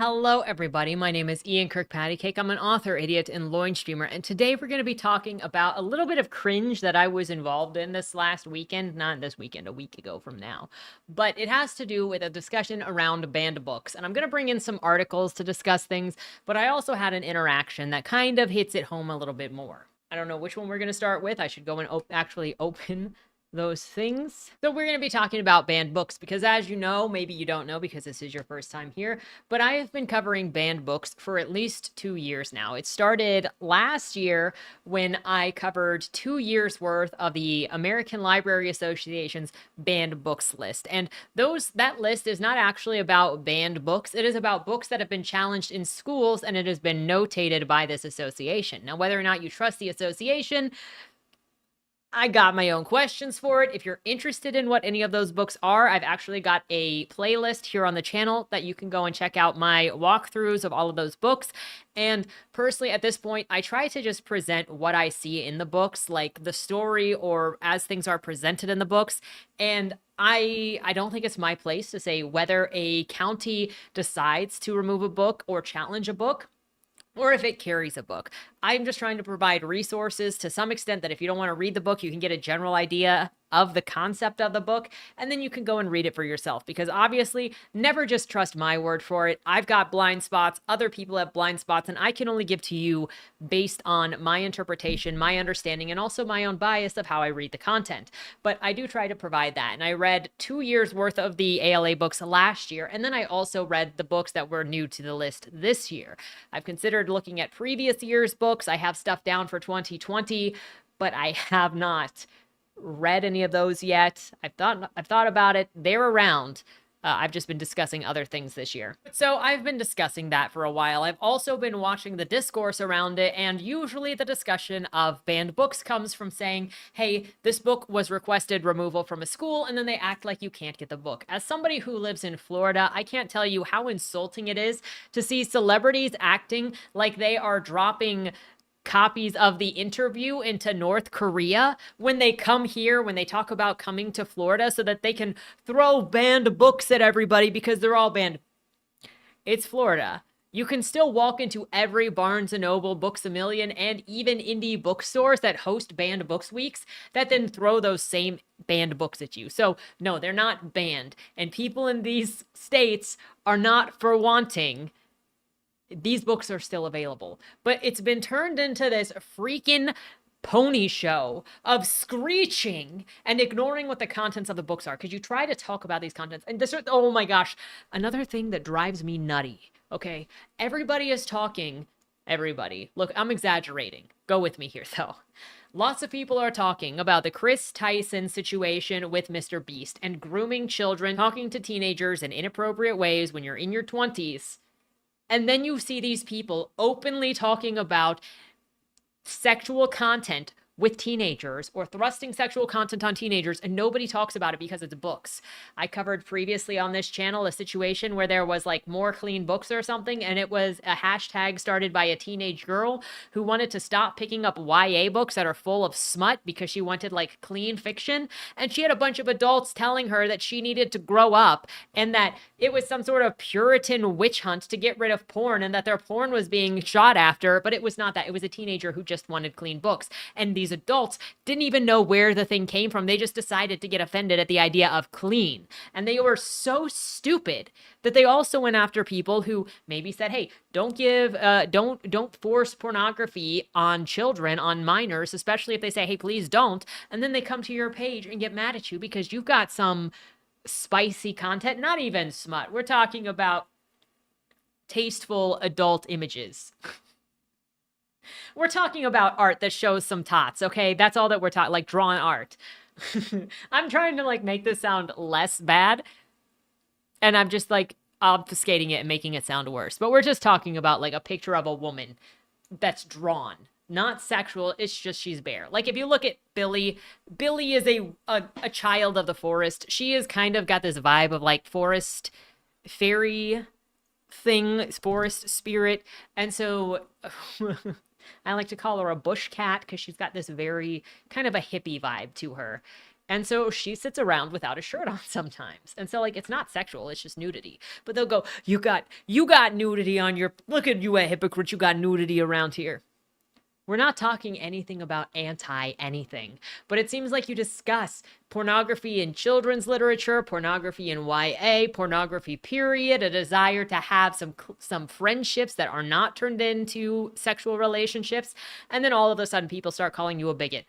Hello, everybody. My name is Ian Kirkpatrick. I'm an author, idiot, and loin streamer, and today we're going to be talking about a little bit of cringe that I was involved in this last weekend. Not this weekend, a week ago from now. But it has to do with a discussion around banned books. And I'm going to bring in some articles to discuss things, but I also had an interaction that kind of hits it home a little bit more. I don't know which one we're going to start with. I should go and actually open those things. So we're going to be talking about banned books because, as you know, maybe you don't know because this is your first time here, but I have been covering banned books for at least 2 years now. It started last year when I covered 2 years worth of the American Library Association's banned books list. And that list is not actually about banned books. It is about books that have been challenged in schools, and it has been notated by this association. Now, whether or not you trust the association, I got my own questions for it. If you're interested in what any of those books are, I've actually got a playlist here on the channel that you can go and check out my walkthroughs of all of those books. And personally, at this point, I try to just present what I see in the books, like the story or as things are presented in the books. And I don't think it's my place to say whether a county decides to remove a book or challenge a book, or if it carries a book. I'm just trying to provide resources to some extent that if you don't want to read the book, you can get a general idea of the concept of the book, and then you can go and read it for yourself, because obviously never just trust my word for it. I've got blind spots, other people have blind spots, and I can only give to you based on my interpretation, my understanding, and also my own bias of how I read the content. But I do try to provide that, and I read 2 years worth of the ALA books last year, and then I also read the books that were new to the list this year. I've considered looking at previous year's books. I have stuff down for 2020, but I have not read any of those yet. I've thought about it. They're around. I've just been discussing other things this year. So I've been discussing that for a while. I've also been watching the discourse around it, and usually the discussion of banned books comes from saying, hey, this book was requested removal from a school, and then they act like you can't get the book. As somebody who lives in Florida, I can't tell you how insulting it is to see celebrities acting like they are dropping copies of the interview into North Korea when they come here, when they talk about coming to Florida so that they can throw banned books at everybody because they're all banned. It's Florida. You can still walk into every Barnes & Noble, Books A Million, and even indie bookstores that host banned books weeks that then throw those same banned books at you. So no, they're not banned. And people in these states are not for wanting. These books are still available, but it's been turned into this freaking pony show of screeching and ignoring what the contents of the books are. Because you try to talk about these contents, and this, oh my gosh, another thing that drives me nutty. Okay, everybody is talking. Everybody, look, I'm exaggerating. Go with me here, though. Lots of people are talking about the Chris Tyson situation with Mr. Beast and grooming children, talking to teenagers in inappropriate ways when you're in your 20s. And then you see these people openly talking about sexual content with teenagers or thrusting sexual content on teenagers, and nobody talks about it because it's books. I covered previously on this channel a situation where there was like more clean books or something, and it was a hashtag started by a teenage girl who wanted to stop picking up YA books that are full of smut because she wanted like clean fiction, and she had a bunch of adults telling her that she needed to grow up and that it was some sort of Puritan witch hunt to get rid of porn and that their porn was being shot after, but it was not that. It was a teenager who just wanted clean books, and these adults didn't even know where the thing came from. They just decided to get offended at the idea of clean. And they were so stupid that they also went after people who maybe said, hey, don't force pornography on children, on minors, especially if they say, hey, please don't. And then they come to your page and get mad at you because you've got some spicy content, not even smut. We're talking about tasteful adult images. We're talking about art that shows some tots, okay? That's all that we're talking, like drawn art. I'm trying to like make this sound less bad, and I'm just like obfuscating it and making it sound worse. But we're just talking about like a picture of a woman that's drawn, not sexual. It's just she's bare. Like if you look at Billy is a child of the forest. She has kind of got this vibe of like forest fairy thing, forest spirit, and so I like to call her a bush cat because she's got this very kind of a hippie vibe to her. And so she sits around without a shirt on sometimes. And so like it's not sexual, it's just nudity. But they'll go, you got nudity on your, look at you, a hypocrite, you got nudity around here. We're not talking anything about anti anything, but it seems like you discuss pornography in children's literature, pornography in YA, pornography period, a desire to have some friendships that are not turned into sexual relationships, and then all of a sudden people start calling you a bigot.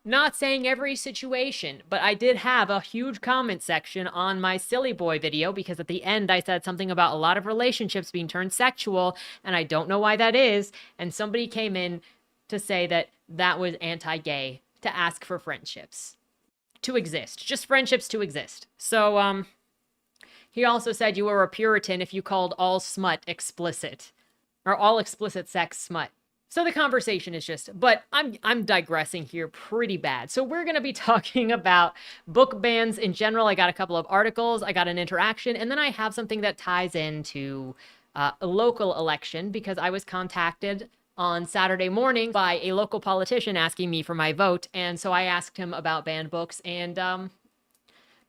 Not saying every situation, but I did have a huge comment section on my Silly Boy video because at the end I said something about a lot of relationships being turned sexual, and I don't know why that is. And somebody came in to say that that was anti-gay, to ask for friendships to exist, just friendships to exist. So, he also said you were a Puritan if you called all smut explicit, or all explicit sex smut. So the conversation is just, but I'm digressing here pretty bad. So we're going to be talking about book bans in general. I got a couple of articles, I got an interaction, and then I have something that ties into a local election because I was contacted on Saturday morning by a local politician asking me for my vote. And so I asked him about banned books and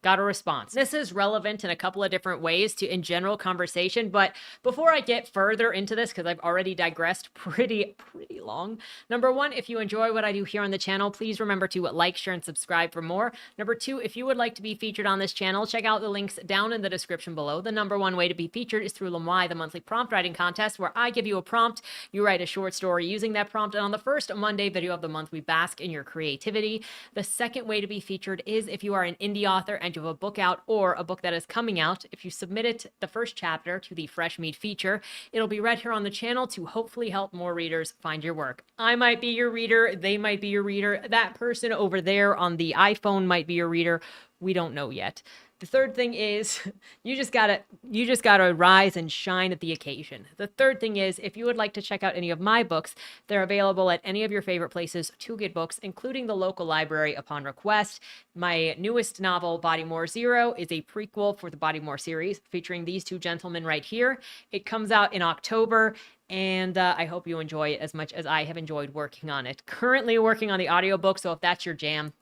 got a response. This is relevant in a couple of different ways to in general conversation, but before I get further into this, because I've already digressed pretty long. Number one, if you enjoy what I do here on the channel, please remember to like, share, and subscribe for more. Number two, if you would like to be featured on this channel, check out the links down in the description below. The number one way to be featured is through Lamai, the monthly prompt writing contest, where I give you a prompt, you write a short story using that prompt, and on the first Monday video of the month, we bask in your creativity. The second way to be featured is if you are an indie author and you have a book out or a book that is coming out. If you submit it, the first chapter, to the Fresh Meat feature, it'll be read here on the channel to hopefully help more readers find your work. I might be your reader, they might be your reader, that person over there on the iPhone might be your reader. We don't know yet. The third thing is you just gotta rise and shine at the occasion. The third thing is if you would like to check out any of my books, they're available at any of your favorite places to get books, including the local library upon request. My newest novel, Bodymore Zero, is a prequel for the Bodymore series featuring these two gentlemen right here. It comes out in October. And I hope you enjoy it as much as I have enjoyed working on it. Currently working on the audiobook, so if that's your jam,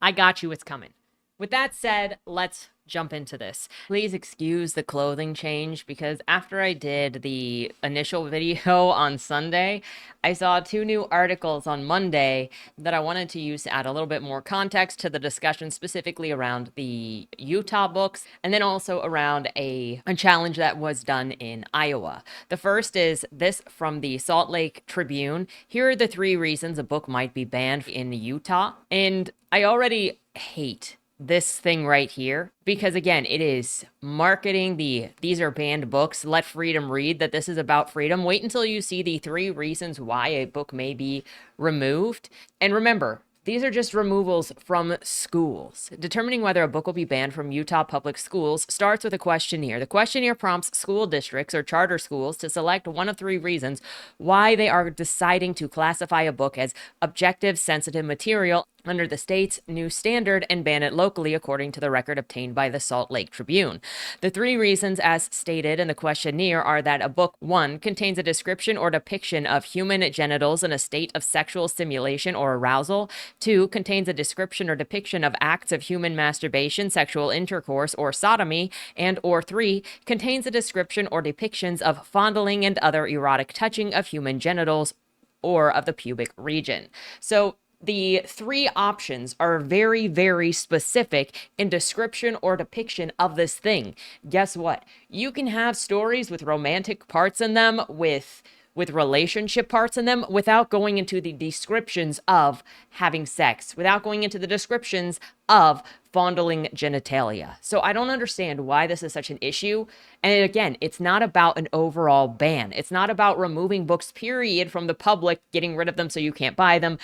I got you, it's coming. With that said, let's jump into this. Please excuse the clothing change because after I did the initial video on Sunday, I saw two new articles on Monday that I wanted to use to add a little bit more context to the discussion, specifically around the Utah books and then also around a challenge that was done in Iowa. The first is this from the Salt Lake Tribune. Here are the 3 reasons a book might be banned in Utah. And I already hate this thing right here because again, it is marketing these are banned books, let freedom read, that this is about freedom. Wait until you see the 3 reasons why a book may be removed. And remember, these are just removals from schools. Determining whether a book will be banned from Utah public schools starts with a questionnaire. The questionnaire prompts school districts or charter schools to select one of 3 reasons why they are deciding to classify a book as objective, sensitive material under the state's new standard and ban it locally, according to the record obtained by the Salt Lake Tribune. The 3 reasons, as stated in the questionnaire, are that a book, 1, contains a description or depiction of human genitals in a state of sexual stimulation or arousal. 2, contains a description or depiction of acts of human masturbation, sexual intercourse, or sodomy. And or 3, contains a description or depictions of fondling and other erotic touching of human genitals or of the pubic region. So the 3 options are very, very specific in description or depiction of this thing. Guess what? You can have stories with romantic parts in them, with relationship parts in them, without going into the descriptions of having sex, without going into the descriptions of fondling genitalia. So I don't understand why this is such an issue. And again, it's not about an overall ban. It's not about removing books, period, from the public, getting rid of them so you can't buy them,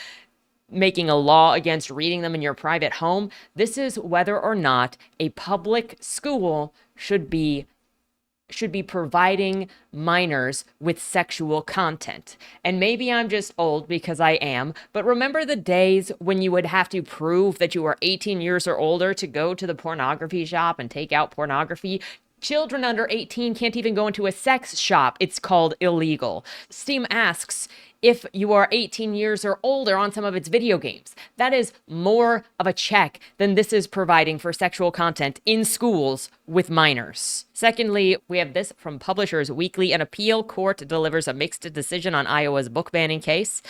making a law against reading them in your private home. This is whether or not a public school should be providing minors with sexual content. And maybe I'm just old because I am, but remember the days when you would have to prove that you were 18 years or older to go to the pornography shop and take out pornography? Children under 18 can't even go into a sex shop. It's called illegal. Steam asks, if you are 18 years or older on some of its video games. That is more of a check than this is providing for sexual content in schools with minors. Secondly, we have this from Publishers Weekly. An appeal court delivers a mixed decision on Iowa's book banning case.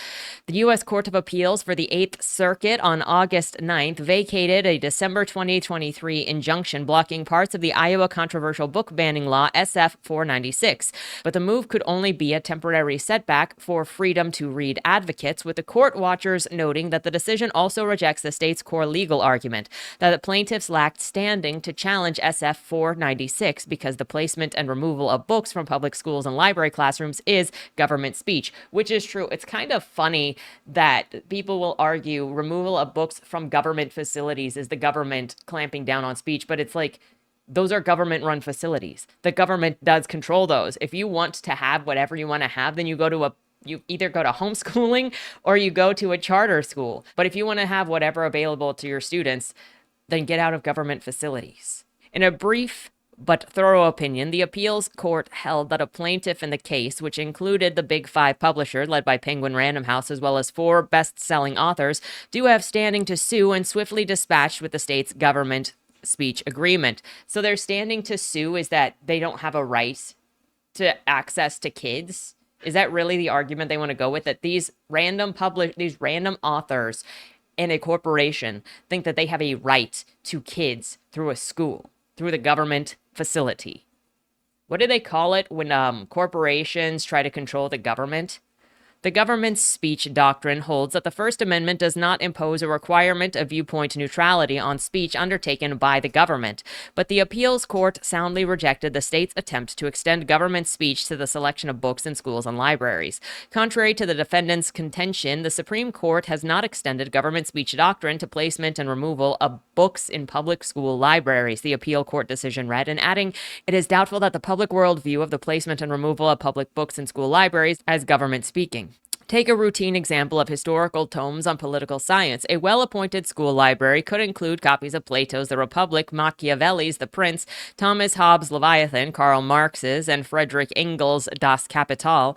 The U.S. Court of Appeals for the 8th Circuit on August 9th vacated a December 2023 injunction blocking parts of the Iowa controversial book banning law SF 496. But the move could only be a temporary setback for freedom to read advocates, with the court watchers noting that the decision also rejects the state's core legal argument that the plaintiffs lacked standing to challenge SF 496 because the placement and removal of books from public schools and library classrooms is government speech, which is true. It's kind of funny that people will argue removal of books from government facilities is the government clamping down on speech, but it's like, those are government-run facilities. The government does control those. If you want to have whatever you want to have, then you either go to homeschooling or you go to a charter school. But if you want to have whatever available to your students, then get out of government facilities. In a brief but thorough opinion, the appeals court held that a plaintiff in the case, which included the Big Five publisher led by Penguin Random House, as well as 4 best-selling authors, do have standing to sue and swiftly dispatched with the state's government speech agreement. So their standing to sue is that they don't have a right to access to kids. Is that really the argument they want to go with? That these random authors in a corporation think that they have a right to kids through a school, through the government facility. What do they call it when corporations try to control the government? The government's speech doctrine holds that the First Amendment does not impose a requirement of viewpoint neutrality on speech undertaken by the government, but the appeals court soundly rejected the state's attempt to extend government speech to the selection of books in schools and libraries. Contrary to the defendant's contention, the Supreme Court has not extended government speech doctrine to placement and removal of books in public school libraries, the appeal court decision read, and adding, it is doubtful that the public worldview of the placement and removal of public books in school libraries as government speaking. Take a routine example of historical tomes on political science. A well-appointed school library could include copies of Plato's The Republic, Machiavelli's The Prince, Thomas Hobbes' Leviathan, Karl Marx's and Friedrich Engels' Das Kapital,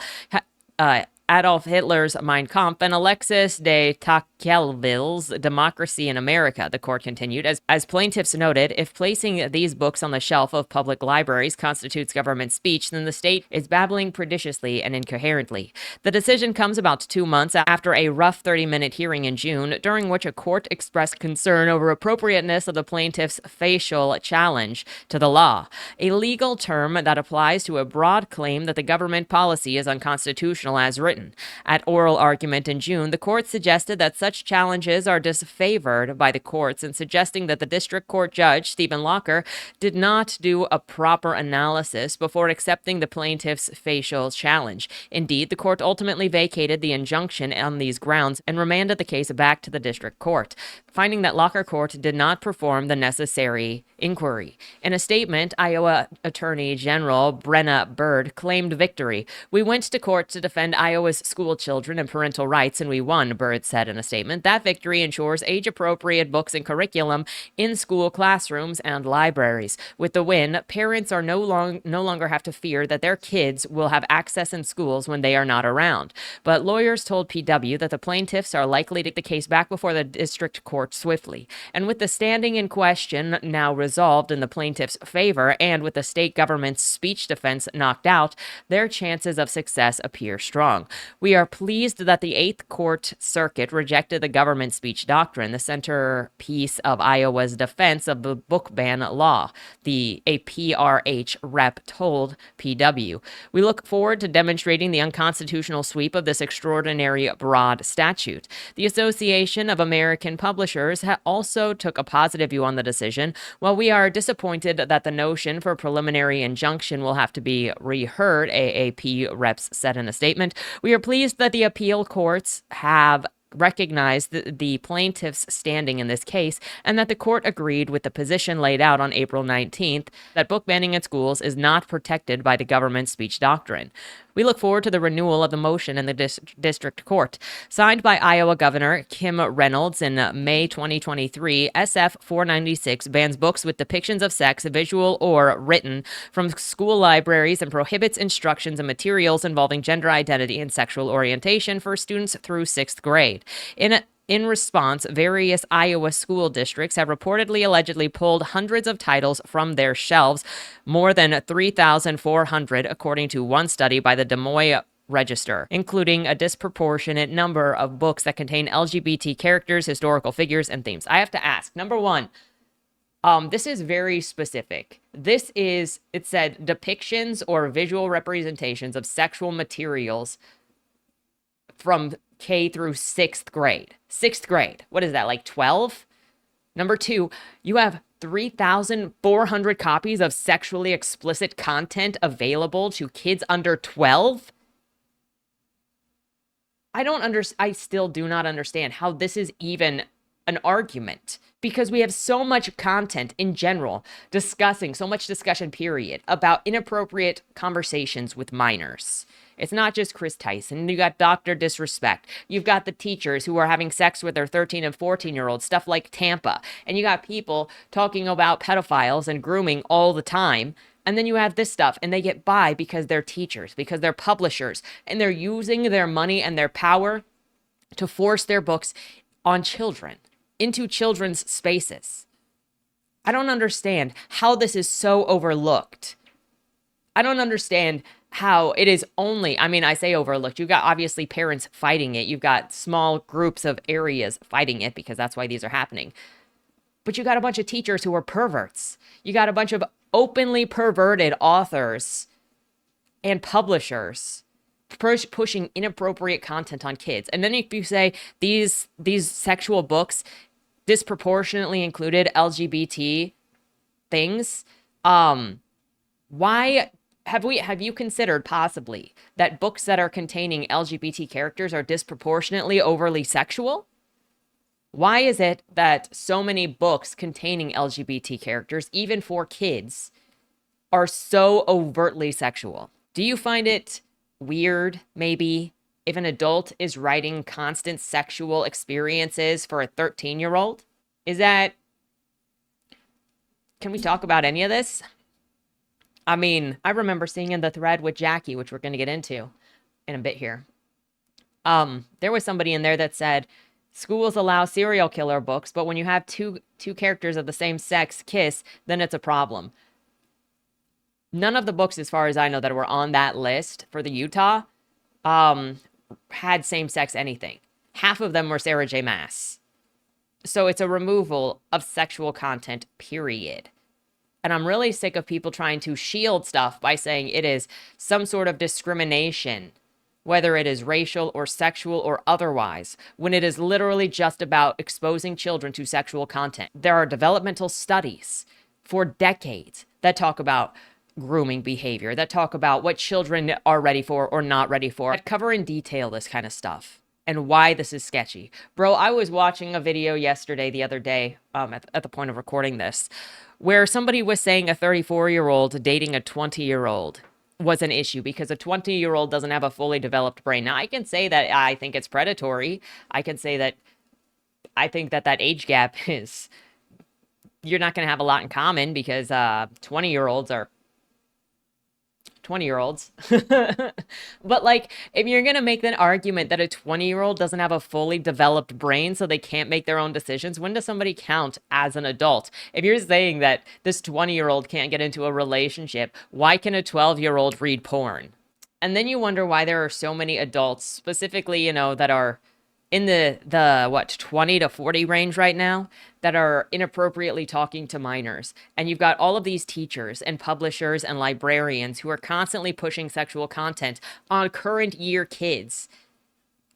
Adolf Hitler's Mein Kampf, and Alexis de Tocqueville's Democracy in America, the court continued. As plaintiffs noted, if placing these books on the shelf of public libraries constitutes government speech, then the state is babbling prediciously and incoherently. The decision comes about 2 months after a rough 30-minute hearing in June, during which a court expressed concern over appropriateness of the plaintiff's facial challenge to the law, a legal term that applies to a broad claim that the government policy is unconstitutional as written. At oral argument in June, the court suggested that such challenges are disfavored by the courts and suggesting that the district court judge, Stephen Locker, did not do a proper analysis before accepting the plaintiff's facial challenge. Indeed, the court ultimately vacated the injunction on these grounds and remanded the case back to the district court, finding that Locker Court did not perform the necessary inquiry. In a statement, Iowa Attorney General Brenna Bird claimed victory. We went to court to defend Iowa's school children and parental rights, and we won, Bird said in a statement. That victory ensures age-appropriate books and curriculum in school classrooms and libraries. With the win, parents are no longer have to fear that their kids will have access in schools when they are not around. But lawyers told PW that the plaintiffs are likely to take the case back before the district court swiftly. And with the standing in question now resolved in the plaintiff's favor, and with the state government's speech defense knocked out, their chances of success appear strong. We are pleased that the 8th Court Circuit rejected the government speech doctrine, the centerpiece of Iowa's defense of the book ban law, a PRH rep told PW. We look forward to demonstrating the unconstitutional sweep of this extraordinary broad statute. The Association of American Publishers also took a positive view on the decision. While we are disappointed that the notion for preliminary injunction will have to be reheard, AAP reps said in a statement, we are pleased that the appeal courts have recognized the plaintiff's standing in this case, and that the court agreed with the position laid out on April 19th that book banning in schools is not protected by the government speech doctrine. We look forward to the renewal of the motion in the district court. Signed by Iowa Governor Kim Reynolds in May 2023, SF 496 bans books with depictions of sex, visual or written, from school libraries and prohibits instructions and materials involving gender identity and sexual orientation for students through 6th grade. In response, various Iowa school districts have reportedly allegedly pulled hundreds of titles from their shelves, more than 3,400, according to one study by the Des Moines Register, including a disproportionate number of books that contain LGBT characters, historical figures, and themes. I have to ask, number one, this is very specific. It said depictions or visual representations of sexual materials from K through 6th grade. 6th grade. What is that, like 12? Number two, you have 3,400 copies of sexually explicit content available to kids under 12? I still do not understand how this is even an argument, because we have so much content in general discussing, so much discussion period about inappropriate conversations with minors. It's not just Chris Tyson. You got Dr. Disrespect. You've got the teachers who are having sex with their 13 and 14-year-olds, stuff like Tampa. And you got people talking about pedophiles and grooming all the time. And then you have this stuff, and they get by because they're teachers, because they're publishers, and they're using their money and their power to force their books on children, into children's spaces. I don't understand how this is so overlooked. I don't understand how it is only, I say overlooked. You've got obviously parents fighting it. You've got small groups of areas fighting it because that's why these are happening. But you got a bunch of teachers who are perverts. You got a bunch of openly perverted authors and publishers pushing inappropriate content on kids. And then if you say these sexual books disproportionately included LGBT things, why have you considered possibly that books that are containing LGBT characters are disproportionately overly sexual? Why is it that so many books containing LGBT characters, even for kids, are so overtly sexual? Do you find it weird, maybe, if an adult is writing constant sexual experiences for a 13-year-old? Can we talk about any of this? I remember seeing in the thread with Jackie, which we're going to get into in a bit here. There was somebody in there that said, schools allow serial killer books, but when you have two characters of the same sex kiss, then it's a problem. None of the books, as far as I know, that were on that list for the Utah had same-sex anything. Half of them were Sarah J. Maas. So it's a removal of sexual content, period. And I'm really sick of people trying to shield stuff by saying it is some sort of discrimination, whether it is racial or sexual or otherwise, when it is literally just about exposing children to sexual content. There are developmental studies for decades that talk about grooming behavior, that talk about what children are ready for or not ready for, that cover in detail this kind of stuff and why this is sketchy. Bro, I was watching a video the other day, at the point of recording this, where somebody was saying a 34-year-old dating a 20-year-old was an issue because a 20-year-old doesn't have a fully developed brain. Now, I can say that I think it's predatory. I can say that I think that age gap is, you're not going to have a lot in common because 20-year-olds are 20-year-olds. But like, if you're going to make an argument that a 20-year-old doesn't have a fully developed brain so they can't make their own decisions, when does somebody count as an adult? If you're saying that this 20-year-old can't get into a relationship, why can a 12-year-old read porn? And then you wonder why there are so many adults, specifically, that are in the 20 to 40 range right now, that are inappropriately talking to minors. And you've got all of these teachers and publishers and librarians who are constantly pushing sexual content on current year kids.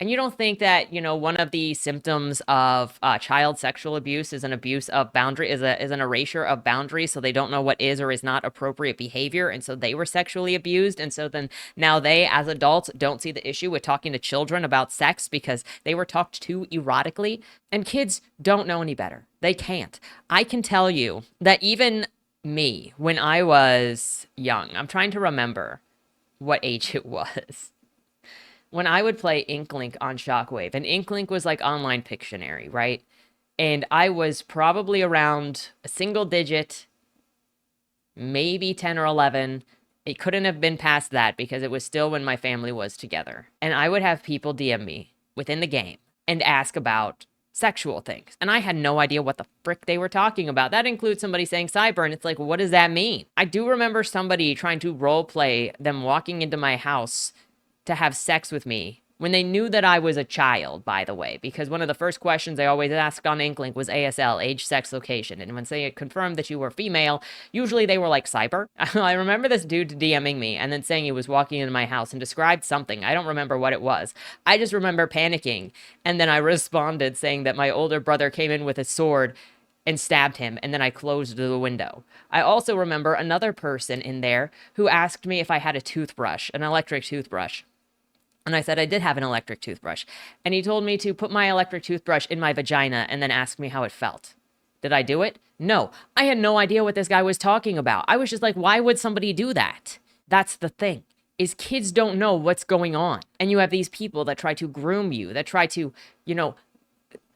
And you don't think that, one of the symptoms of child sexual abuse is an abuse of boundary, is an erasure of boundaries, so they don't know what is or is not appropriate behavior, and so they were sexually abused, and so then now they, as adults, don't see the issue with talking to children about sex because they were talked to erotically, and kids don't know any better. They can't. I can tell you that even me, when I was young, I'm trying to remember what age it was. When I would play Inklink on Shockwave, and Inklink was like online Pictionary, right? And I was probably around a single digit, maybe 10 or 11. It couldn't have been past that because it was still when my family was together. And I would have people DM me within the game and ask about sexual things. And I had no idea what the frick they were talking about. That includes somebody saying cyber, and it's like, what does that mean? I do remember somebody trying to role play them walking into my house to have sex with me when they knew that I was a child, by the way, because one of the first questions they always asked on Inklink was ASL, age, sex, location. And when they confirmed that you were female, usually they were like cyber. I remember this dude DMing me and then saying he was walking into my house and described something. I don't remember what it was. I just remember panicking. And then I responded saying that my older brother came in with a sword and stabbed him, and then I closed the window. I also remember another person in there who asked me if I had a toothbrush, an electric toothbrush. And I said I did have an electric toothbrush. And he told me to put my electric toothbrush in my vagina and then ask me how it felt. Did I do it? No. I had no idea what this guy was talking about. I was just like, why would somebody do that? That's the thing, is kids don't know what's going on. And you have these people that try to groom you, that try to,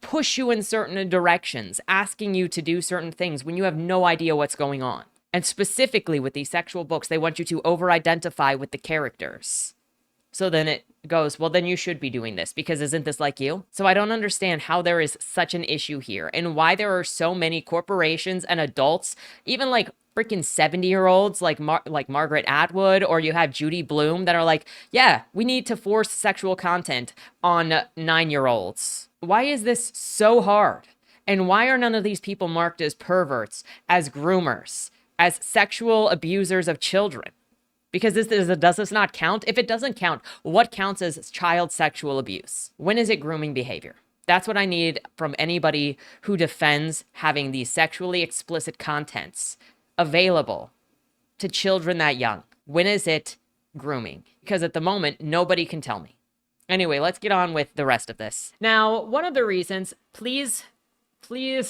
push you in certain directions, asking you to do certain things when you have no idea what's going on. And specifically with these sexual books, they want you to over-identify with the characters. So then it goes, well, then you should be doing this because isn't this like you? So I don't understand how there is such an issue here and why there are so many corporations and adults, even like freaking 70-year-olds like Margaret Atwood, or you have Judy Blume that are like, yeah, we need to force sexual content on 9-year-olds. Why is this so hard? And why are none of these people marked as perverts, as groomers, as sexual abusers of children? Because does this not count? If it doesn't count, what counts as child sexual abuse? When is it grooming behavior? That's what I need from anybody who defends having these sexually explicit contents available to children that young. When is it grooming? Because at the moment, nobody can tell me. Anyway, let's get on with the rest of this. Now, one of the reasons, please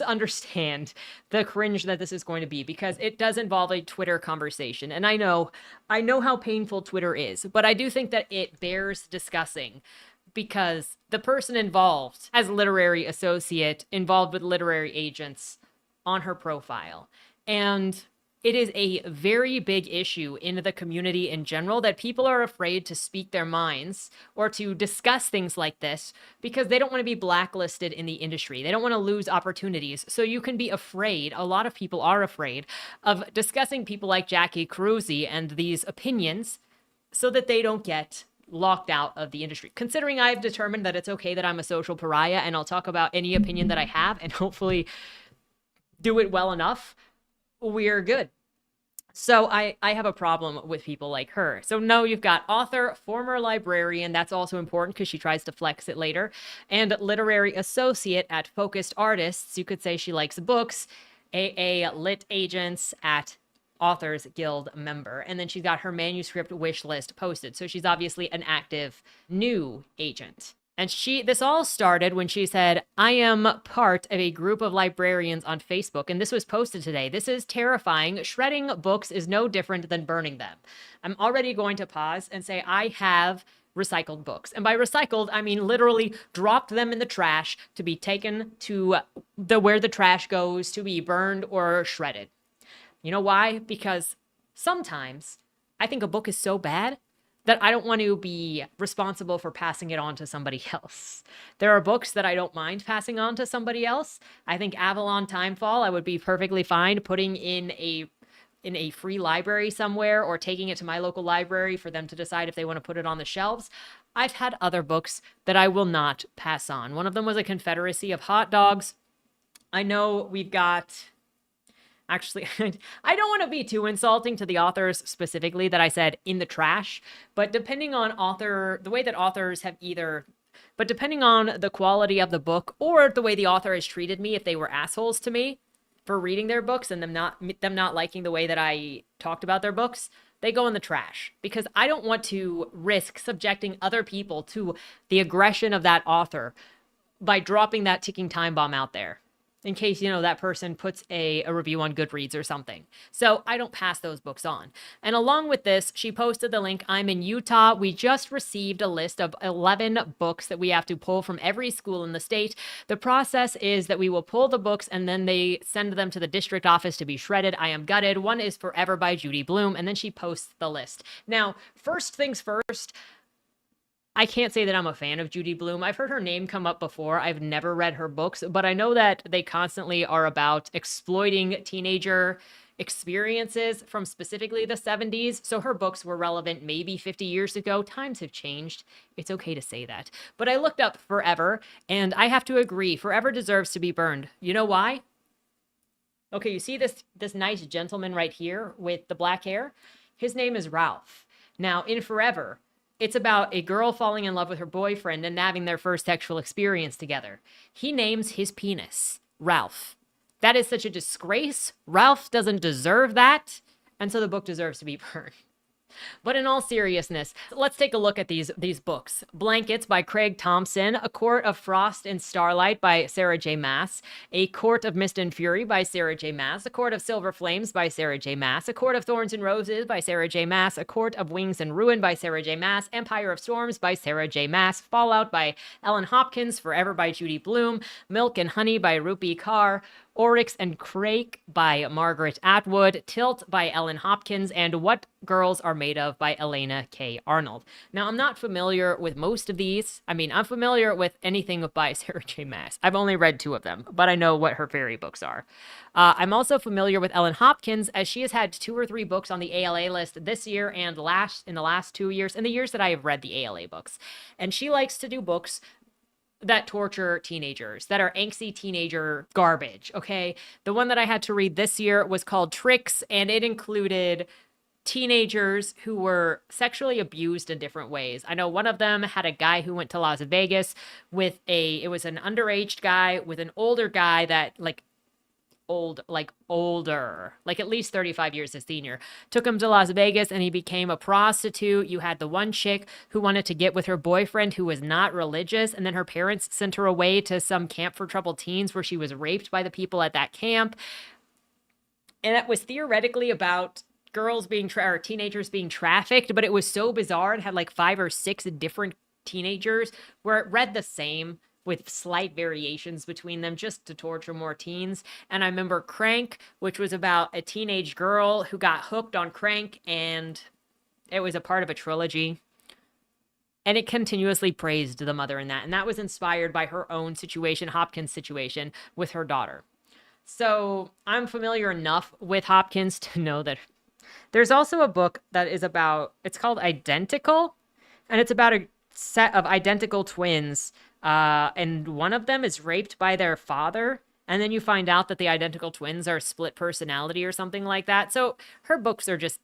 understand the cringe that this is going to be, because it does involve a Twitter conversation. And I know how painful Twitter is, but I do think that it bears discussing because the person involved as literary associate involved with literary agents on her profile. And it is a very big issue in the community in general that people are afraid to speak their minds or to discuss things like this because they don't want to be blacklisted in the industry. They don't want to lose opportunities. So you can be afraid, a lot of people are afraid, of discussing people like Jackie Carusi and these opinions so that they don't get locked out of the industry. Considering I've determined that it's okay that I'm a social pariah and I'll talk about any opinion that I have and hopefully do it well enough, we're good. So I have a problem with people like her. So no, you've got author, former librarian, that's also important because she tries to flex it later, and literary associate at Focused Artists. You could say she likes books, AA lit agents at Authors Guild member. And then she's got her manuscript wish list posted. So she's obviously an active new agent. And this all started when she said, I am part of a group of librarians on Facebook, and this was posted today. This is terrifying. Shredding books is no different than burning them. I'm already going to pause and say I have recycled books. And by recycled, I mean literally dropped them in the trash to be taken to where the trash goes to be burned or shredded. You know why? Because sometimes I think a book is so bad that I don't want to be responsible for passing it on to somebody else. There are books that I don't mind passing on to somebody else. I think Avalon Timefall, I would be perfectly fine putting in a free library somewhere or taking it to my local library for them to decide if they want to put it on the shelves. I've had other books that I will not pass on. One of them was A Confederacy of Hot Dogs. I know we've got... Actually, I don't want to be too insulting to the authors specifically that I said in the trash, but depending on the way that authors have either But depending on the quality of the book or the way the author has treated me, if they were assholes to me for reading their books and them not liking the way that I talked about their books, they go in the trash, because I don't want to risk subjecting other people to the aggression of that author by dropping that ticking time bomb out there in case, that person puts a review on Goodreads or something. So I don't pass those books on. And along with this, she posted the link. I'm in Utah. We just received a list of 11 books that we have to pull from every school in the state. The process is that we will pull the books and then they send them to the district office to be shredded. I am gutted. One is Forever by Judy Blume. And then she posts the list. Now, first things first, I can't say that I'm a fan of Judy Blume. I've heard her name come up before. I've never read her books, but I know that they constantly are about exploiting teenager experiences from specifically the 70s. So her books were relevant maybe 50 years ago. Times have changed. It's okay to say that. But I looked up Forever, and I have to agree, Forever deserves to be burned. You know why? Okay, you see this nice gentleman right here with the black hair? His name is Ralph. Now, in Forever, it's about a girl falling in love with her boyfriend and having their first sexual experience together. He names his penis Ralph. That is such a disgrace. Ralph doesn't deserve that. And so the book deserves to be burned. But in all seriousness, let's take a look at these books. Blankets by Craig Thompson, A Court of Frost and Starlight by Sarah J. Maas, A Court of Mist and Fury by Sarah J. Maas, A Court of Silver Flames by Sarah J. Maas, A Court of Thorns and Roses by Sarah J. Maas, A Court of Wings and Ruin by Sarah J. Maas, Empire of Storms by Sarah J. Maas, Fallout by Ellen Hopkins, Forever by Judy Blume, Milk and Honey by Rupi Kaur, Oryx and Crake by Margaret Atwood, Tilt by Ellen Hopkins, and What Girls Are Made Of by Elena K. Arnold. Now, I'm not familiar with most of these. I mean, I'm familiar with anything by Sarah J. Maas. I've only read 2 of them, but I know what her fairy books are. I'm also familiar with Ellen Hopkins, as she has had 2 or 3 books on the ALA list this year and in the last 2 years, in the years that I have read the ALA books. And she likes to do books that torture teenagers, that are angsty teenager garbage, okay? The one that I had to read this year was called Tricks, and it included teenagers who were sexually abused in different ways. I know one of them had a guy who went to Las Vegas with it was an underage guy with an older guy that older, like at least 35 years his senior, took him to Las Vegas and he became a prostitute. You had the one chick who wanted to get with her boyfriend who was not religious, and then her parents sent her away to some camp for troubled teens where she was raped by the people at that camp. And it was theoretically about girls or teenagers being trafficked, but it was so bizarre. It had like 5 or 6 different teenagers where it read the same with slight variations between them just to torture more teens. And I remember Crank, which was about a teenage girl who got hooked on crank, and it was a part of a trilogy. And it continuously praised the mother in that. And that was inspired by her own situation, Hopkins' situation, with her daughter. So I'm familiar enough with Hopkins to know that there's also a book that is it's called Identical, and it's about a set of identical twins. And one of them is raped by their father. And then you find out that the identical twins are split personality or something like that. So her books are just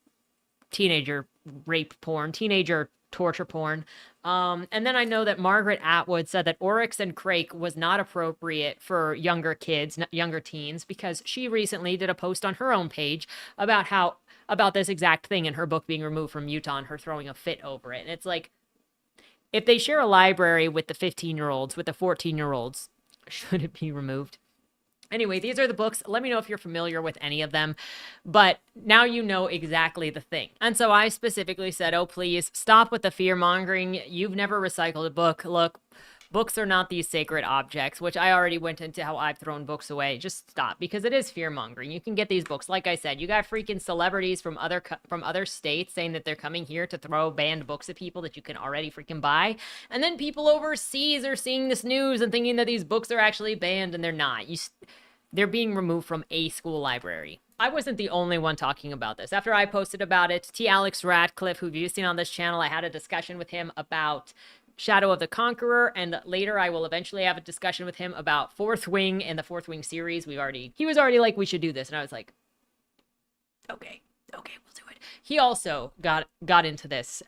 teenager rape porn, teenager torture porn. And then I know that Margaret Atwood said that Oryx and Crake was not appropriate for younger kids, younger teens, because she recently did a post on her own page about this exact thing in her book being removed from Utah and her throwing a fit over it. And it's like, if they share a library with the 15-year-olds, with the 14-year-olds, should it be removed? Anyway, these are the books. Let me know if you're familiar with any of them. But now you know exactly the thing. And so I specifically said, oh, please stop with the fear mongering. You've never recycled a book. Look, books are not these sacred objects, which I already went into how I've thrown books away. Just stop, because it is fear mongering. You can get these books. Like I said, you got freaking celebrities from other states saying that they're coming here to throw banned books at people that you can already freaking buy. And then people overseas are seeing this news and thinking that these books are actually banned, and they're not. They're being removed from a school library. I wasn't the only one talking about this. After I posted about it, T. Alex Radcliffe, who you've seen on this channel, I had a discussion with him about Shadow of the Conqueror, and later I will eventually have a discussion with him about Fourth Wing and the Fourth Wing series. He was already like, we should do this, and I was like, okay, we'll do it. He also got into this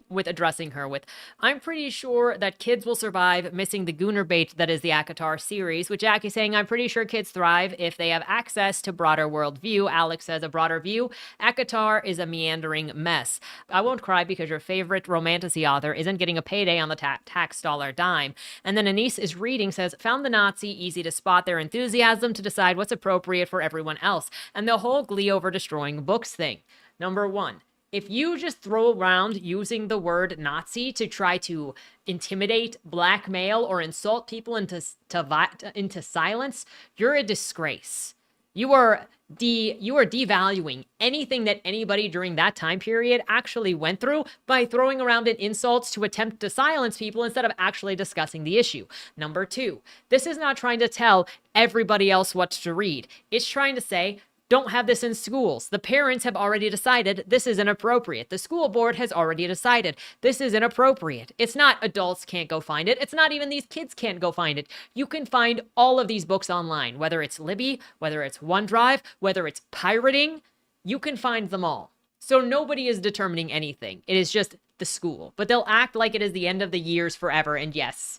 with addressing her with, I'm pretty sure that kids will survive missing the Gooner bait that is the ACOTAR series, with Jackie saying, I'm pretty sure kids thrive if they have access to broader worldview. Alex says, a broader view. ACOTAR is a meandering mess. I won't cry because your favorite romantasy author isn't getting a payday on the tax dollar dime. And then Anise is reading, says, found the Nazi easy to spot their enthusiasm to decide what's appropriate for everyone else. And the whole glee over destroying books thing. Number one, if you just throw around using the word Nazi to try to intimidate, blackmail, or insult people into silence, you're a disgrace. You are devaluing anything that anybody during that time period actually went through by throwing around in insults to attempt to silence people instead of actually discussing the issue. Number two, this is not trying to tell everybody else what to read. It's trying to say, don't have this in schools. The parents have already decided this is inappropriate. The school board has already decided this is inappropriate. It's not adults can't go find it. It's not even these kids can't go find it. You can find all of these books online, whether it's Libby, whether it's OneDrive, whether it's pirating, you can find them all. So nobody is determining anything. It is just the school. But they'll act like it is the end of the years forever. And yes,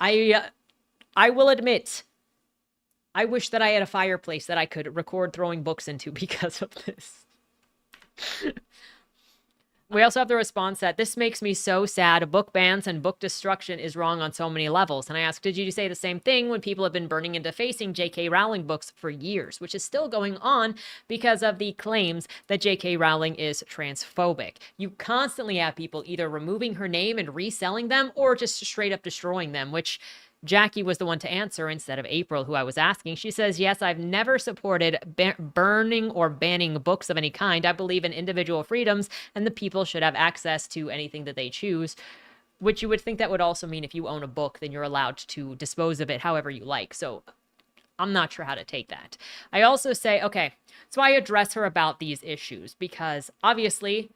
I will admit, I wish that I had a fireplace that I could record throwing books into because of this. We also have the response that this makes me so sad. Book bans and book destruction is wrong on so many levels. And I asked, did you say the same thing when people have been burning and defacing J.K. Rowling books for years, which is still going on because of the claims that J.K. Rowling is transphobic. You constantly have people either removing her name and reselling them or just straight up destroying them, which Jackie was the one to answer instead of April, who I was asking. She says, yes, I've never supported burning or banning books of any kind. I believe in individual freedoms and the people should have access to anything that they choose, which you would think that would also mean if you own a book, then you're allowed to dispose of it however you like. So I'm not sure how to take that. I also say, okay, so I address her about these issues because obviously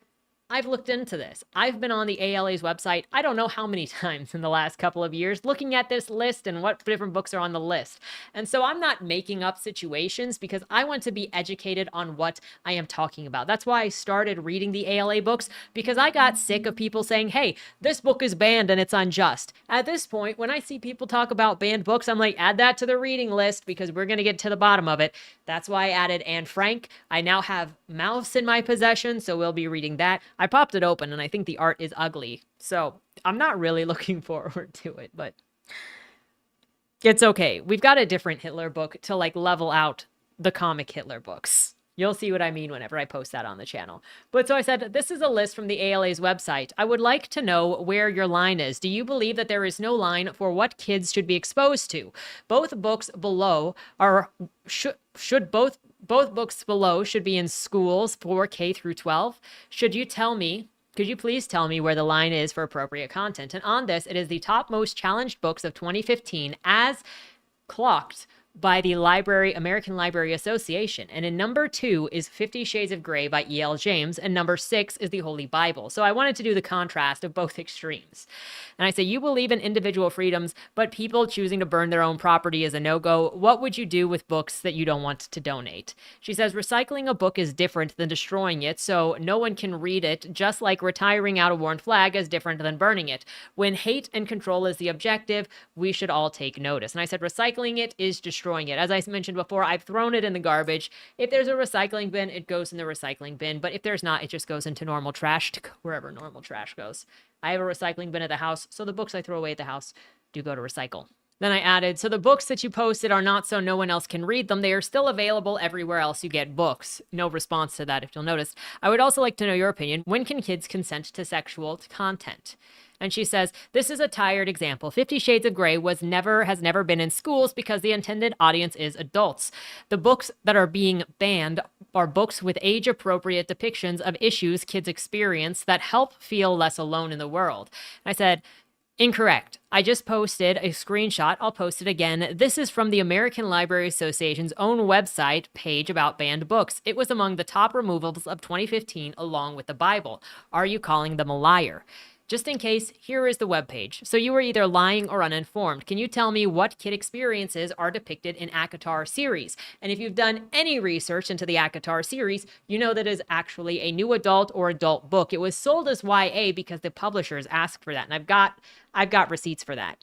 I've looked into this. I've been on the ALA's website, I don't know how many times in the last couple of years, looking at this list and what different books are on the list. And so I'm not making up situations because I want to be educated on what I am talking about. That's why I started reading the ALA books, because I got sick of people saying, hey, this book is banned and it's unjust. At this point, when I see people talk about banned books, I'm like, add that to the reading list because we're going to get to the bottom of it. That's why I added Anne Frank. I now have Mouse in my possession, so we'll be reading that. I popped it open and I think the art is ugly. So I'm not really looking forward to it, but it's okay. We've got a different Hitler book to like level out the comic Hitler books. You'll see what I mean whenever I post that on the channel. But so I said, this is a list from the ALA's website. I would like to know where your line is. Do you believe that there is no line for what kids should be exposed to? Both books below are, should both books below should be in schools for K through 12. Could you please tell me where the line is for appropriate content? And on this, it is the top most challenged books of 2015 as clocked by the American Library Association. And in number 2 is 50 Shades of Grey by E.L. James, and number 6 is the Holy Bible. So I wanted to do the contrast of both extremes. And I say, you believe in individual freedoms, but people choosing to burn their own property is a no-go. What would you do with books that you don't want to donate? She says, recycling a book is different than destroying it, so no one can read it, just like retiring out a worn flag is different than burning it. When hate and control is the objective, we should all take notice. And I said, recycling it is destroying it. As I mentioned before, I've thrown it in the garbage. If there's a recycling bin, it goes in the recycling bin. But if there's not, it just goes into normal trash to go wherever normal trash goes. I have a recycling bin at the house, so the books I throw away at the house do go to recycle. Then I added, so the books that you posted are not so no one else can read them. They are still available everywhere else you get books. No response to that, if you'll notice. I would also like to know your opinion. When can kids consent to sexual content? And she says, this is a tired example. 50 Shades of Grey has never been in schools because the intended audience is adults. The books that are being banned are books with age-appropriate depictions of issues kids experience that help feel less alone in the world. And I said, incorrect. I just posted a screenshot. I'll post it again. This is from the American Library Association's own website page about banned books. It was among the top removals of 2015 along with the Bible. Are you calling them a liar? Just in case, here is the webpage. So you were either lying or uninformed. Can you tell me what kid experiences are depicted in ACOTAR series? And if you've done any research into the ACOTAR series, you know that is actually a new adult or adult book. It was sold as YA because the publishers asked for that. And I've got receipts for that.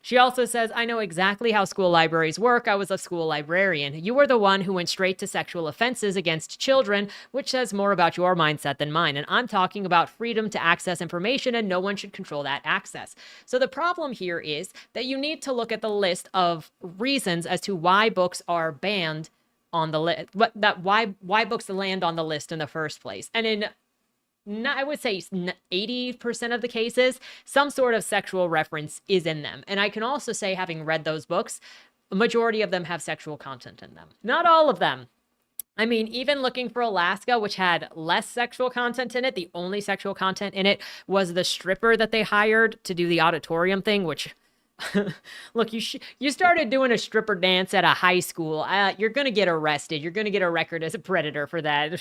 She also says, I know exactly how school libraries work. I was a school librarian. You were the one who went straight to sexual offenses against children, which says more about your mindset than mine. And I'm talking about freedom to access information, and no one should control that access. So the problem here is that you need to look at the list of reasons as to why books are banned on the list, why books land on the list in the first place. And in I would say 80% of the cases, some sort of sexual reference is in them. And I can also say, having read those books, a majority of them have sexual content in them. Not all of them. I mean, even Looking for Alaska, which had less sexual content in it, the only sexual content in it was the stripper that they hired to do the auditorium thing, which... Look, you started doing a stripper dance at a high school. You're going to get arrested. You're going to get a record as a predator for that.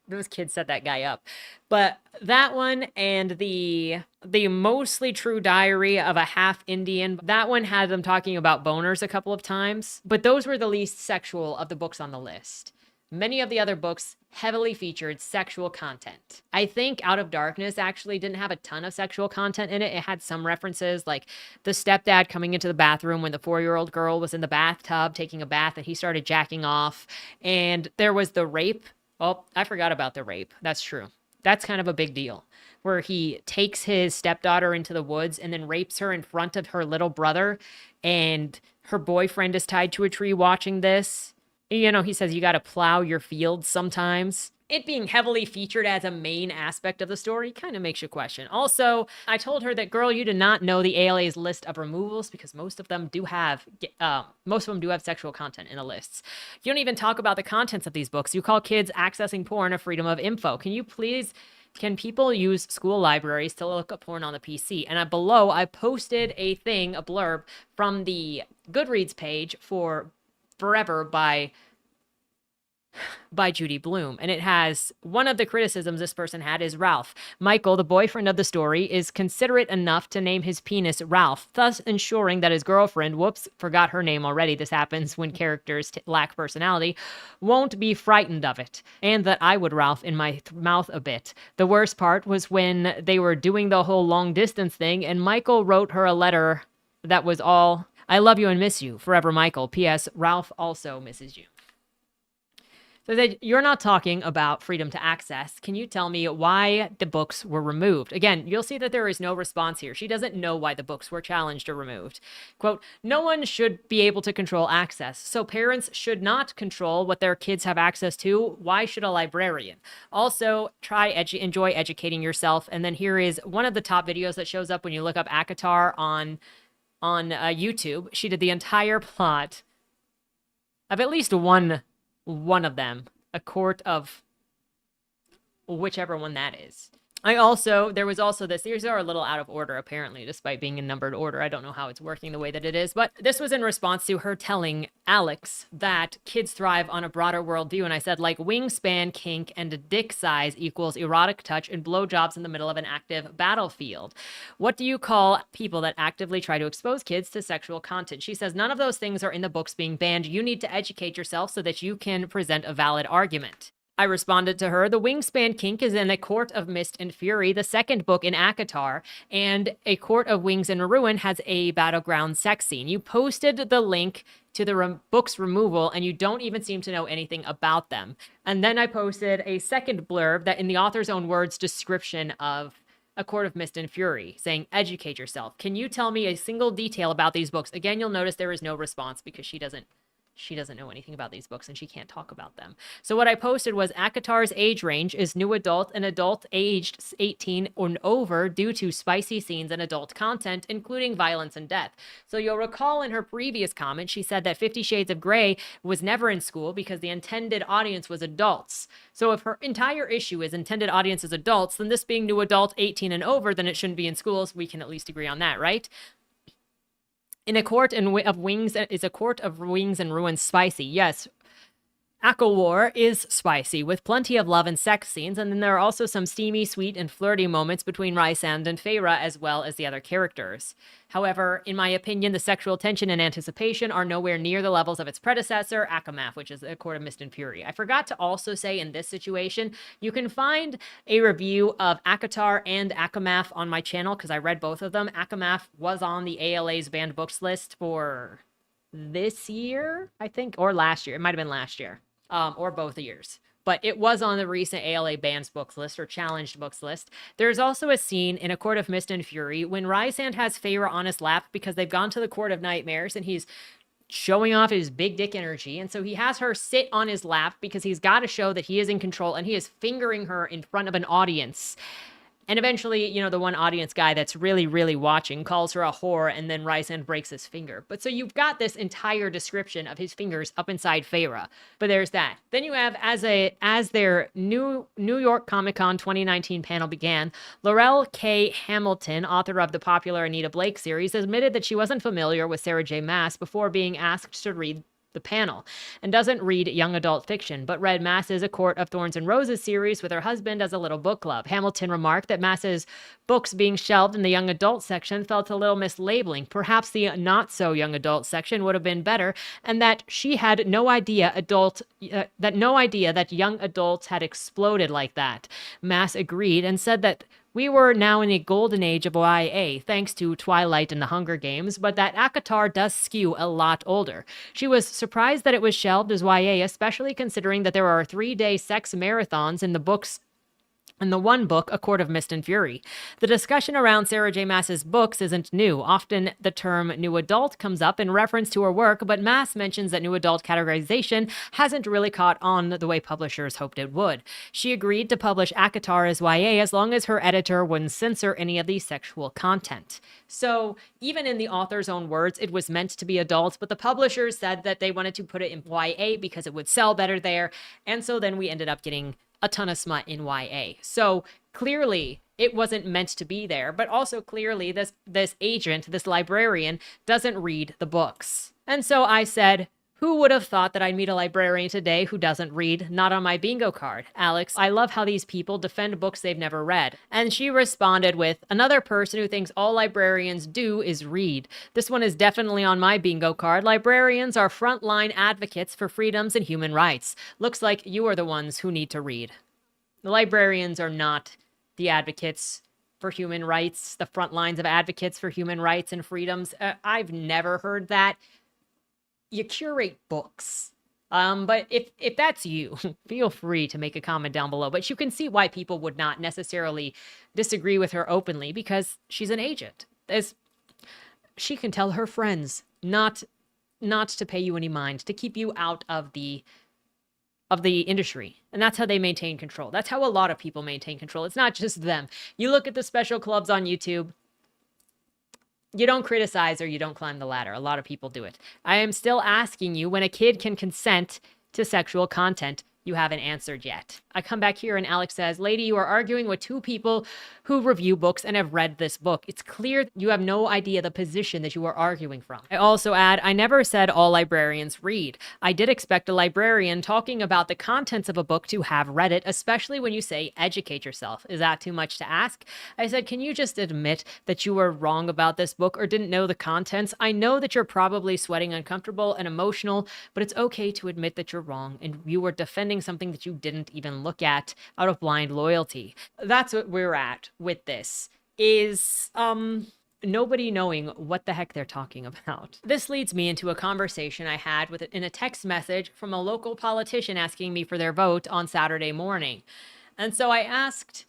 Those kids set that guy up. But that one and the Mostly True Diary of a Half Indian, that one had them talking about boners a couple of times, but those were the least sexual of the books on the list. Many of the other books heavily featured sexual content. I think Out of Darkness actually didn't have a ton of sexual content in it. It had some references, like the stepdad coming into the bathroom when the 4-year-old girl was in the bathtub taking a bath and he started jacking off. And there was the rape. Oh, I forgot about the rape. That's true. That's kind of a big deal, where he takes his stepdaughter into the woods and then rapes her in front of her little brother, and her boyfriend is tied to a tree watching this. You know, he says you got to plow your fields sometimes. It being heavily featured as a main aspect of the story kind of makes you question. Also, I told her that, girl, you did not know the ALA's list of removals because most of them do have sexual content in the lists. You don't even talk about the contents of these books. You call kids accessing porn a freedom of info. Can people use school libraries to look up porn on the PC? And below, I posted a blurb from the Goodreads page for Forever by Judy Blume. And it has, one of the criticisms this person had is Ralph. Michael, the boyfriend of the story, is considerate enough to name his penis Ralph, thus ensuring that his girlfriend, whoops, forgot her name already, this happens when characters lack personality, won't be frightened of it. And that I would Ralph in my mouth a bit. The worst part was when they were doing the whole long distance thing and Michael wrote her a letter that was all, I love you and miss you, forever Michael. P.S. Ralph also misses you. So that you're not talking about freedom to access. Can you tell me why the books were removed? Again, you'll see that there is no response here. She doesn't know why the books were challenged or removed. Quote, no one should be able to control access. So parents should not control what their kids have access to. Why should a librarian? Also, enjoy educating yourself. And then here is one of the top videos that shows up when you look up ACOTAR on YouTube. She did the entire plot of at least one of them, a court of whichever one that is. There was also this, these are a little out of order apparently, despite being in numbered order. I don't know how it's working the way that it is, but this was in response to her telling Alex that kids thrive on a broader worldview. And I said, like, wingspan, kink, and dick size equals erotic touch and blowjobs in the middle of an active battlefield. What do you call people that actively try to expose kids to sexual content? She says, none of those things are in the books being banned. You need to educate yourself so that you can present a valid argument. I responded to her, the wingspan kink is in A Court of Mist and Fury, the second book in ACOTAR, and A Court of Wings and Ruin has a battleground sex scene. You posted the link to the book's removal, and you don't even seem to know anything about them. And then I posted a second blurb that, in the author's own words, description of A Court of Mist and Fury, saying, educate yourself. Can you tell me a single detail about these books? Again, you'll notice there is no response because she doesn't know anything about these books and she can't talk about them. So what I posted was ACOTAR's age range is new adult and adult aged 18 or over due to spicy scenes and adult content, including violence and death. So you'll recall in her previous comment, she said that 50 Shades of Grey was never in school because the intended audience was adults. So if her entire issue is intended audience is adults, then this being new adult 18 and over, then it shouldn't be in schools. We can at least agree on that, right? In A Court of Wings, is A Court of Wings and Ruins spicy? Yes. Aqua War is spicy, with plenty of love and sex scenes, and then there are also some steamy, sweet, and flirty moments between Rysand and Feyre, as well as the other characters. However, in my opinion, the sexual tension and anticipation are nowhere near the levels of its predecessor, Akamath, which is A Court of Mist and Fury. I forgot to also say in this situation, you can find a review of Akatar and Akamath on my channel, because I read both of them. Akamath was on the ALA's banned books list for this year, I think, or last year. It might have been last year. Or both years. But it was on the recent ALA bans books list or challenged books list. There's also a scene in A Court of Mist and Fury when Rysand has Feyre on his lap because they've gone to the Court of Nightmares and he's showing off his big dick energy. And so he has her sit on his lap because he's got to show that he is in control, and he is fingering her in front of an audience. And eventually, you know, the one audience guy that's really, really watching calls her a whore, and then Rysand breaks his finger. But so you've got this entire description of his fingers up inside Feyre. But there's that. Then you have, as their New York Comic Con 2019 panel began, Laurel K. Hamilton, author of the popular Anita Blake series, admitted that she wasn't familiar with Sarah J. Maas before being asked to read the panel, and doesn't read young adult fiction, but read Maas's A Court of Thorns and Roses series with her husband as a little book club. Hamilton remarked that Maas's books being shelved in the young adult section felt a little mislabeling. Perhaps the not so young adult section would have been better, and that she had no idea that young adults had exploded like that. Maas agreed and said that we were now in a golden age of YA, thanks to Twilight and the Hunger Games, but that Akatar does skew a lot older. She was surprised that it was shelved as YA, especially considering that there are 3-day sex marathons in the books. In the one book, A Court of Mist and Fury. The discussion around Sarah J. Maas's books isn't new. Often the term new adult comes up in reference to her work, but Maas mentions that new adult categorization hasn't really caught on the way publishers hoped it would. She agreed to publish Akatar as YA as long as her editor wouldn't censor any of the sexual content. So even in the author's own words, it was meant to be adult, but the publishers said that they wanted to put it in YA because it would sell better there, and so then we ended up getting a ton of smut in YA. So clearly it wasn't meant to be there, but also clearly this agent, this librarian, doesn't read the books. And so I said, who would have thought that I'd meet a librarian today who doesn't read? Not on my bingo card. Alex, I love how these people defend books they've never read. And she responded with, another person who thinks all librarians do is read. This one is definitely on my bingo card. Librarians are frontline advocates for freedoms and human rights. Looks like you are the ones who need to read. The librarians are not the advocates for human rights, the front lines of advocates for human rights and freedoms. I've never heard that. You curate books. But if that's you, feel free to make a comment down below. But you can see why people would not necessarily disagree with her openly, because she's an agent. She can tell her friends not to pay you any mind, to keep you out of the industry. And that's how they maintain control. That's how a lot of people maintain control. It's not just them. You look at the special clubs on YouTube. You don't criticize or you don't climb the ladder. A lot of people do it. I am still asking you, when a kid can consent to sexual content, you haven't answered yet. I come back here and Alex says, lady, you are arguing with two people who review books and have read this book. It's clear you have no idea the position that you are arguing from. I also add, I never said all librarians read. I did expect a librarian talking about the contents of a book to have read it, especially when you say educate yourself. Is that too much to ask? I said, can you just admit that you were wrong about this book or didn't know the contents? I know that you're probably sweating uncomfortable and emotional, but it's okay to admit that you're wrong and you were defending something that you didn't even look at out of blind loyalty. That's what we're at with this, is nobody knowing what the heck they're talking about. This leads me into a conversation I had in a text message from a local politician asking me for their vote on Saturday morning. And so I asked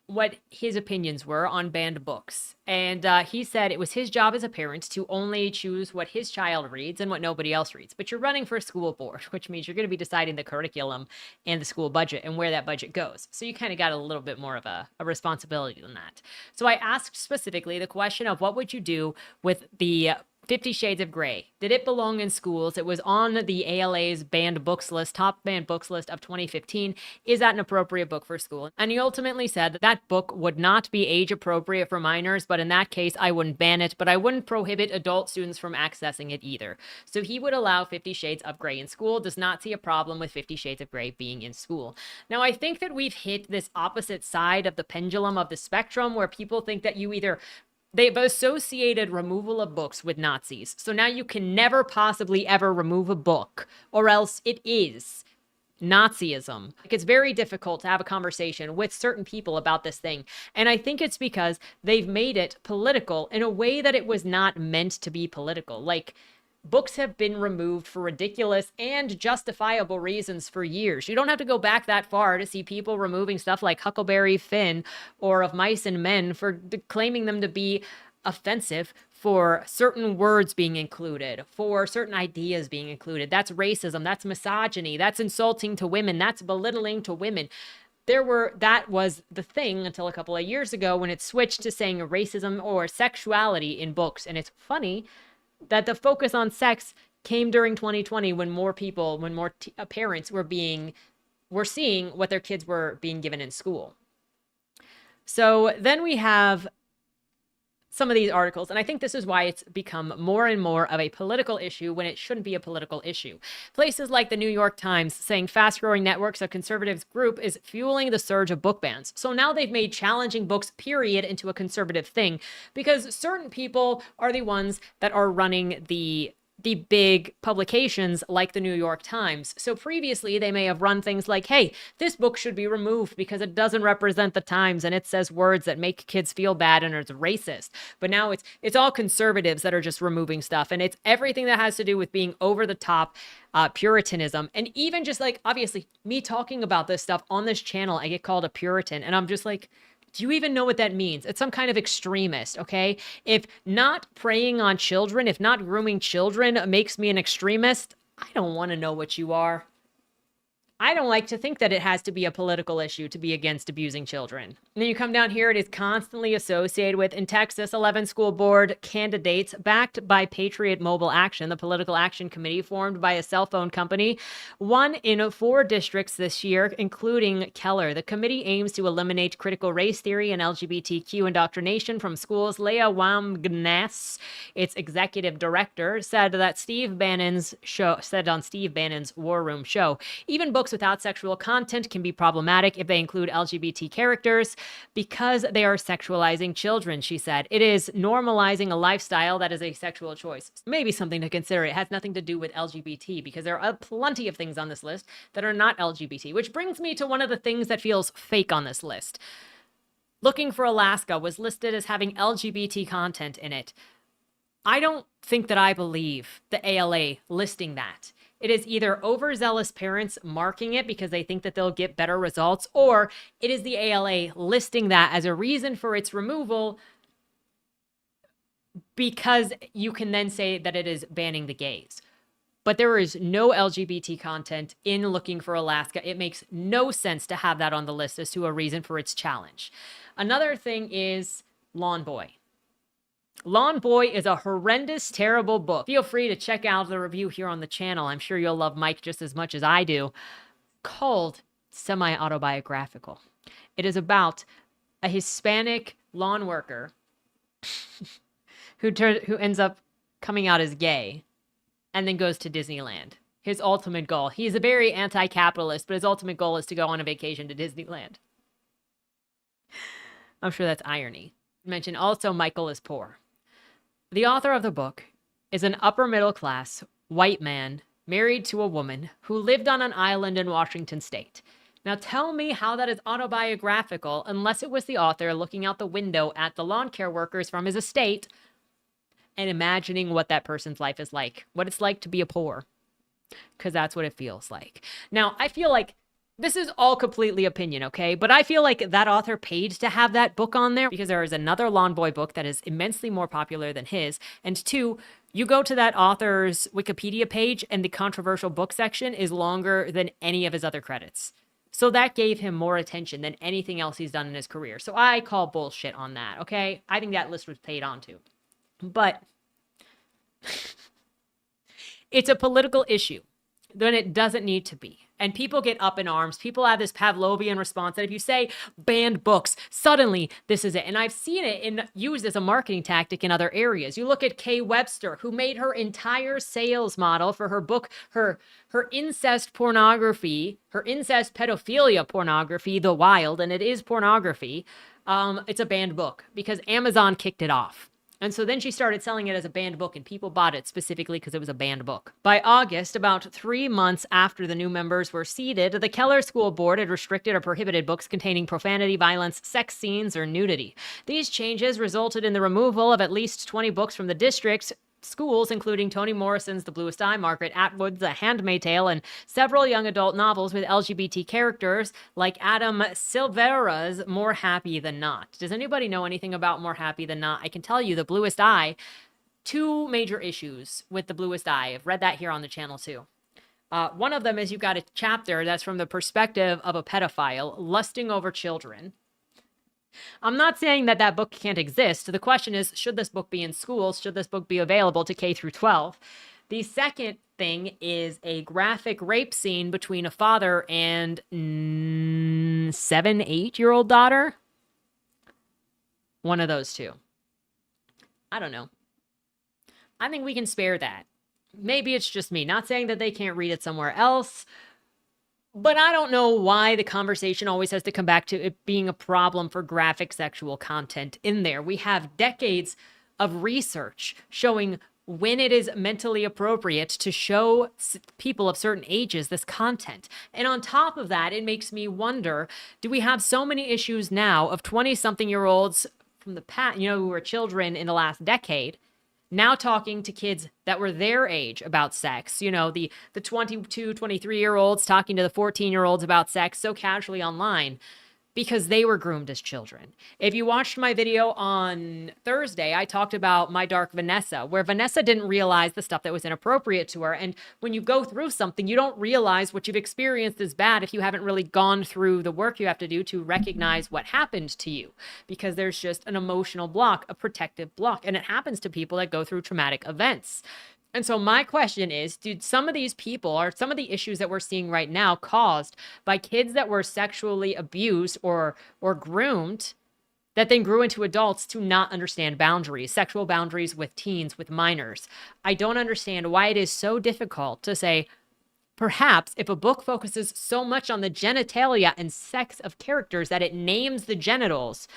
what his opinions were on banned books. And he said it was his job as a parent to only choose what his child reads and what nobody else reads. But you're running for a school board, which means you're going to be deciding the curriculum and the school budget and where that budget goes. So you kind of got a little bit more of a responsibility than that. So I asked specifically the question of what would you do with the 50 Shades of Grey. Did it belong in schools? It was on the ALA's banned books list, top banned books list of 2015. Is that an appropriate book for school? And he ultimately said that that book would not be age appropriate for minors, but in that case, I wouldn't ban it, but I wouldn't prohibit adult students from accessing it either. So he would allow 50 Shades of Grey in school, does not see a problem with 50 Shades of Grey being in school. Now, I think that we've hit this opposite side of the pendulum of the spectrum where people think that they've associated removal of books with Nazis. So now you can never possibly ever remove a book, or else it is Nazism. Like, it's very difficult to have a conversation with certain people about this thing. And I think it's because they've made it political in a way that it was not meant to be political. Like, books have been removed for ridiculous and justifiable reasons for years. You don't have to go back that far to see people removing stuff like Huckleberry Finn or Of Mice and Men for claiming them to be offensive, for certain words being included, for certain ideas being included. That's racism, that's misogyny, that's insulting to women, that's belittling to women. That was the thing until a couple of years ago when it switched to saying racism or sexuality in books. And it's funny that the focus on sex came during 2020 when more parents were seeing what their kids were being given in school. So then we have some of these articles, and I think this is why it's become more and more of a political issue when it shouldn't be a political issue. Places like the New York Times saying fast-growing networks of conservatives group is fueling the surge of book bans. So now they've made challenging books, period, into a conservative thing because certain people are the ones that are running the big publications like the New York Times. So previously they may have run things like, hey, this book should be removed because it doesn't represent the times and it says words that make kids feel bad and it's racist. But now it's all conservatives that are just removing stuff. And it's everything that has to do with being over the top, Puritanism. And even just like, obviously, me talking about this stuff on this channel, I get called a Puritan. And I'm just like, do you even know what that means? It's some kind of extremist, okay? If not preying on children, if not grooming children makes me an extremist, I don't want to know what you are. I don't like to think that it has to be a political issue to be against abusing children. And then you come down here, it is constantly associated with, in Texas, 11 school board candidates backed by Patriot Mobile Action, the political action committee formed by a cell phone company, won in 4 districts this year, including Keller. The committee aims to eliminate critical race theory and LGBTQ indoctrination from schools. Leah Wamgnas, its executive director, said on Steve Bannon's War Room show, even books without sexual content can be problematic if they include LGBT characters because they are sexualizing children, she said. It is normalizing a lifestyle that is a sexual choice. Maybe something to consider. It has nothing to do with LGBT because there are plenty of things on this list that are not LGBT, which brings me to one of the things that feels fake on this list. Looking for Alaska was listed as having LGBT content in it. I don't think that I believe the ALA listing that. It is either overzealous parents marking it because they think that they'll get better results, or it is the ALA listing that as a reason for its removal because you can then say that it is banning the gays. But there is no LGBT content in Looking for Alaska. It makes no sense to have that on the list as to a reason for its challenge. Another thing is Lawn Boy. Lawn Boy is a horrendous, terrible book. Feel free to check out the review here on the channel. I'm sure you'll love Mike just as much as I do. Called semi-autobiographical. It is about a Hispanic lawn worker who ends up coming out as gay and then goes to Disneyland. His ultimate goal. He's a very anti-capitalist, but his ultimate goal is to go on a vacation to Disneyland. I'm sure that's irony. Mention also Michael is poor. The author of the book is an upper middle class white man married to a woman who lived on an island in Washington state. Now tell me how that is autobiographical unless it was the author looking out the window at the lawn care workers from his estate and imagining what that person's life is like, what it's like to be a poor, because that's what it feels like. Now, I feel like this is all completely opinion, okay? But I feel like that author paid to have that book on there because there is another Lawn Boy book that is immensely more popular than his. And 2, you go to that author's Wikipedia page and the controversial book section is longer than any of his other credits. So that gave him more attention than anything else he's done in his career. So I call bullshit on that, okay? I think that list was paid on to. But It's a political issue, then it doesn't need to be. And people get up in arms. People have this Pavlovian response that if you say banned books, suddenly this is it. And I've seen it used as a marketing tactic in other areas. You look at Kay Webster, who made her entire sales model for her book, her incest pornography, her incest pedophilia pornography, The Wild, and it is pornography. It's a banned book because Amazon kicked it off. And so then she started selling it as a banned book, and people bought it specifically because it was a banned book. By August, about 3 months after the new members were seated, the Keller School Board had restricted or prohibited books containing profanity, violence, sex scenes, or nudity. These changes resulted in the removal of at least 20 books from the district's schools, including Toni Morrison's The Bluest Eye, Margaret Atwood's A Handmaid's Tale, and several young adult novels with LGBT characters like Adam Silvera's More Happy Than Not. Does anybody know anything about More Happy Than Not? I can tell you The Bluest Eye, 2 major issues with The Bluest Eye. I've read that here on the channel too. One of them is you've got a chapter that's from the perspective of a pedophile lusting over children. I'm not saying that that book can't exist. The question is, should this book be in schools? Should this book be available to K through 12? The second thing is a graphic rape scene between a father and 7-8-year-old daughter. One of those two. I don't know. I think we can spare that. Maybe it's just me. Not saying that they can't read it somewhere else. But I don't know why the conversation always has to come back to it being a problem for graphic sexual content in there. We have decades of research showing when it is mentally appropriate to show people of certain ages this content. And on top of that, it makes me wonder, do we have so many issues now of 20-something-year-olds from the past, who were children in the last decade, now talking to kids that were their age about sex, the 22, 23-year-olds talking to the 14-year-olds about sex so casually online because they were groomed as children. If you watched my video on Thursday, I talked about My Dark Vanessa, where Vanessa didn't realize the stuff that was inappropriate to her. And when you go through something, you don't realize what you've experienced is bad if you haven't really gone through the work you have to do to recognize what happened to you, because there's just an emotional block, a protective block. And it happens to people that go through traumatic events. And so my question is, did some of these people or some of the issues that we're seeing right now caused by kids that were sexually abused or groomed that then grew into adults to not understand boundaries, sexual boundaries with teens, with minors? I don't understand why it is so difficult to say, perhaps if a book focuses so much on the genitalia and sex of characters that it names the genitals,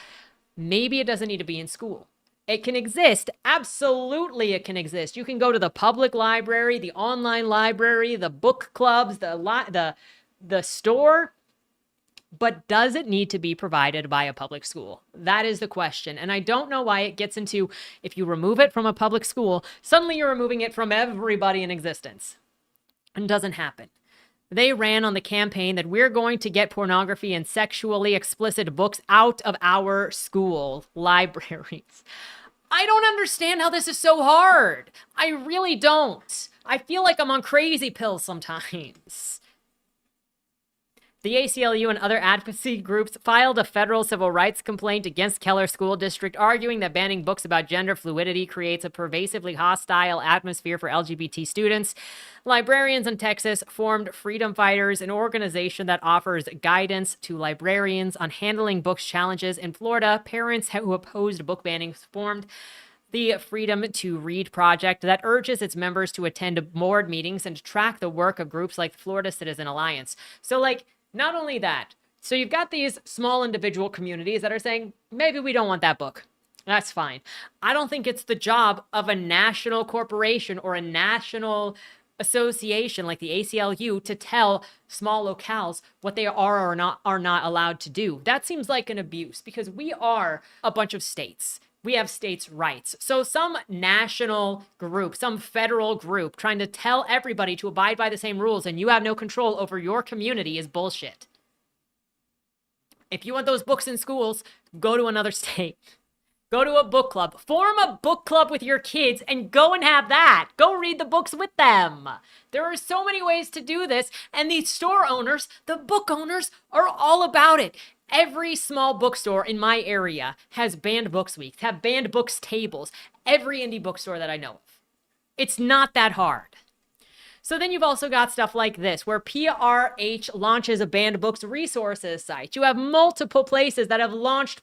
maybe it doesn't need to be in school. It can exist. Absolutely, it can exist. You can go to the public library, the online library, the book clubs, the store. But does it need to be provided by a public school? That is the question. And I don't know why it gets into, if you remove it from a public school, suddenly you're removing it from everybody in existence. It doesn't happen. They ran on the campaign that we're going to get pornography and sexually explicit books out of our school libraries. I don't understand how this is so hard. I really don't. I feel like I'm on crazy pills sometimes. The ACLU and other advocacy groups filed a federal civil rights complaint against Keller School District, arguing that banning books about gender fluidity creates a pervasively hostile atmosphere for LGBT students. Librarians in Texas formed Freedom Fighters, an organization that offers guidance to librarians on handling books challenges. In Florida, parents who opposed book banning formed the Freedom to Read Project that urges its members to attend board meetings and to track the work of groups like the Florida Citizen Alliance. So, not only that, so you've got these small individual communities that are saying, maybe we don't want that book. That's fine. I don't think it's the job of a national corporation or a national association like the ACLU to tell small locales what they are or are not allowed to do. That seems like an abuse, because we are a bunch of states. We have states' rights. So some national group, some federal group trying to tell everybody to abide by the same rules and you have no control over your community is bullshit. If you want those books in schools, go to another state. Go to a book club. Form a book club with your kids and go and have that. Go read the books with them. There are so many ways to do this, and the store owners, the book owners, are all about it. Every small bookstore in my area has banned books weeks, have banned books tables. Every indie bookstore that I know of. It's not that hard. So then you've also got stuff like this, where PRH launches a banned books resources site. You have multiple places that have launched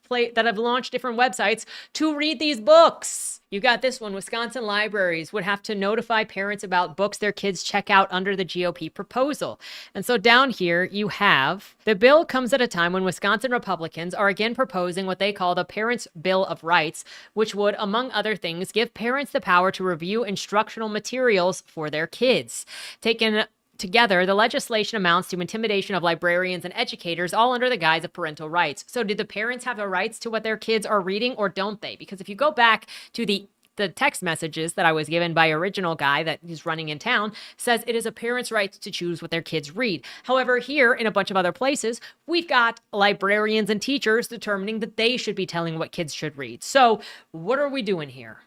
different websites to read these books. You got this one. Wisconsin libraries would have to notify parents about books their kids check out under the GOP proposal. And so down here you have the bill comes at a time when Wisconsin Republicans are again proposing what they call the Parents' Bill of Rights, which would, among other things, give parents the power to review instructional materials for their kids. Taken together, the legislation amounts to intimidation of librarians and educators, all under the guise of parental rights. So do the parents have the rights to what their kids are reading, or don't they? Because if you go back to the text messages that I was given by original guy that is running in town, says it is a parent's right to choose what their kids read. However, here in a bunch of other places, we've got librarians and teachers determining that they should be telling what kids should read. So what are we doing here?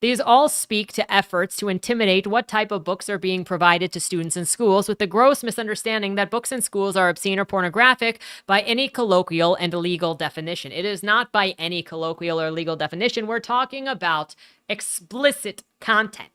These all speak to efforts to intimidate what type of books are being provided to students in schools, with the gross misunderstanding that books in schools are obscene or pornographic by any colloquial and legal definition. It is not by any colloquial or legal definition. We're talking about explicit content.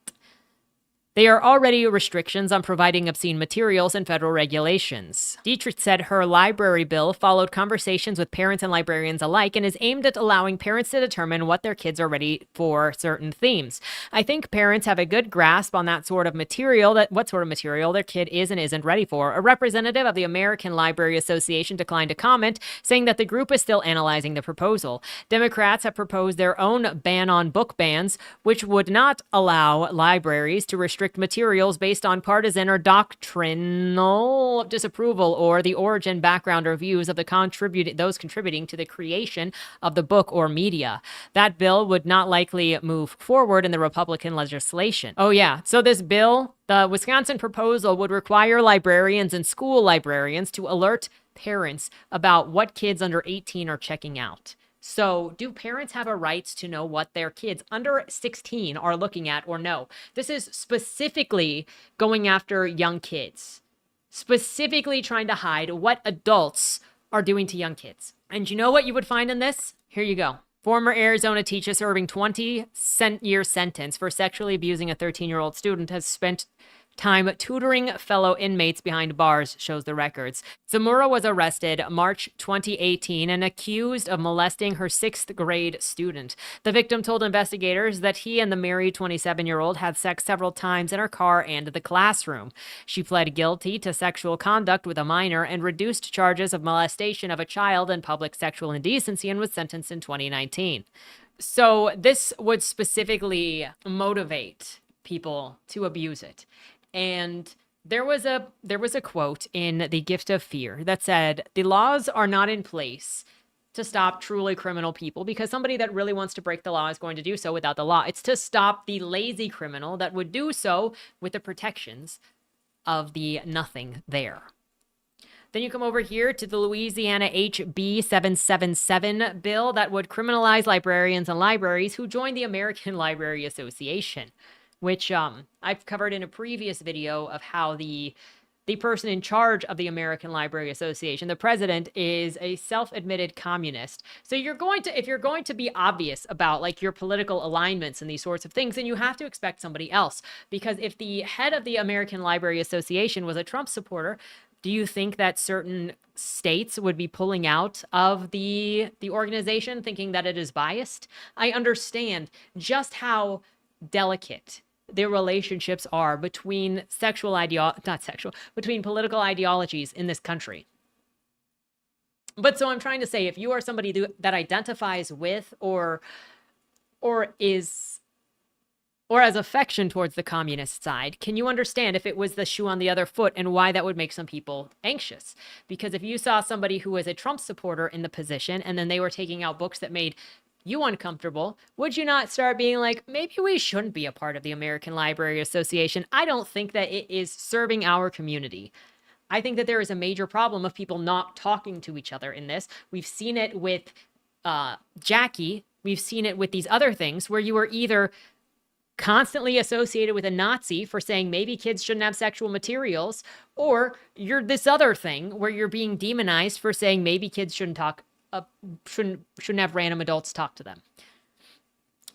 They are already restrictions on providing obscene materials and federal regulations. Dietrich said her library bill followed conversations with parents and librarians alike and is aimed at allowing parents to determine what their kids are ready for certain themes. I think parents have a good grasp on that sort of material, what sort of material their kid is and isn't ready for. A representative of the American Library Association declined to comment, saying that the group is still analyzing the proposal. Democrats have proposed their own ban on book bans, which would not allow libraries to restrict materials based on partisan or doctrinal disapproval or the origin, background, or views of those contributing to the creation of the book or media. That bill would not likely move forward in the Republican legislation. Oh yeah, so this bill, the Wisconsin proposal, would require librarians and school librarians to alert parents about what kids under 18 are checking out. So do parents have a right to know what their kids under 16 are looking at or no? This is specifically going after young kids, specifically trying to hide what adults are doing to young kids. And you know what you would find in this? Here you go. Former Arizona teacher serving 20-year sentence for sexually abusing a 13-year-old student has spent time tutoring fellow inmates behind bars, shows the records. Zamora was arrested March 2018 and accused of molesting her 6th grade student. The victim told investigators that he and the married 27-year-old had sex several times in her car and the classroom. She pled guilty to sexual conduct with a minor and reduced charges of molestation of a child and public sexual indecency, and was sentenced in 2019. So this would specifically motivate people to abuse it. And there was a quote in The Gift of Fear that said, the laws are not in place to stop truly criminal people, because somebody that really wants to break the law is going to do so without the law. It's to stop the lazy criminal that would do so with the protections of the nothing there. Then you come over here to the Louisiana HB 777 bill that would criminalize librarians and libraries who joined the American Library Association, which I've covered in a previous video of how the person in charge of the American Library Association, the president, is a self-admitted communist. So if you're going to be obvious about like your political alignments and these sorts of things, then you have to expect somebody else. Because if the head of the American Library Association was a Trump supporter, do you think that certain states would be pulling out of the organization thinking that it is biased? I understand just how delicate the relationships are between between political ideologies in this country. But so I'm trying to say, if you are somebody that identifies with or has affection towards the communist side, can you understand if it was the shoe on the other foot and why that would make some people anxious? Because if you saw somebody who was a Trump supporter in the position and then they were taking out books that made you uncomfortable, would you not start being like, maybe we shouldn't be a part of the American Library Association? I don't think that it is serving our community. I think that there is a major problem of people not talking to each other in this. We've seen it with Jackie. We've seen it with these other things where you are either constantly associated with a Nazi for saying maybe kids shouldn't have sexual materials, or you're this other thing where you're being demonized for saying maybe kids shouldn't have random adults talk to them.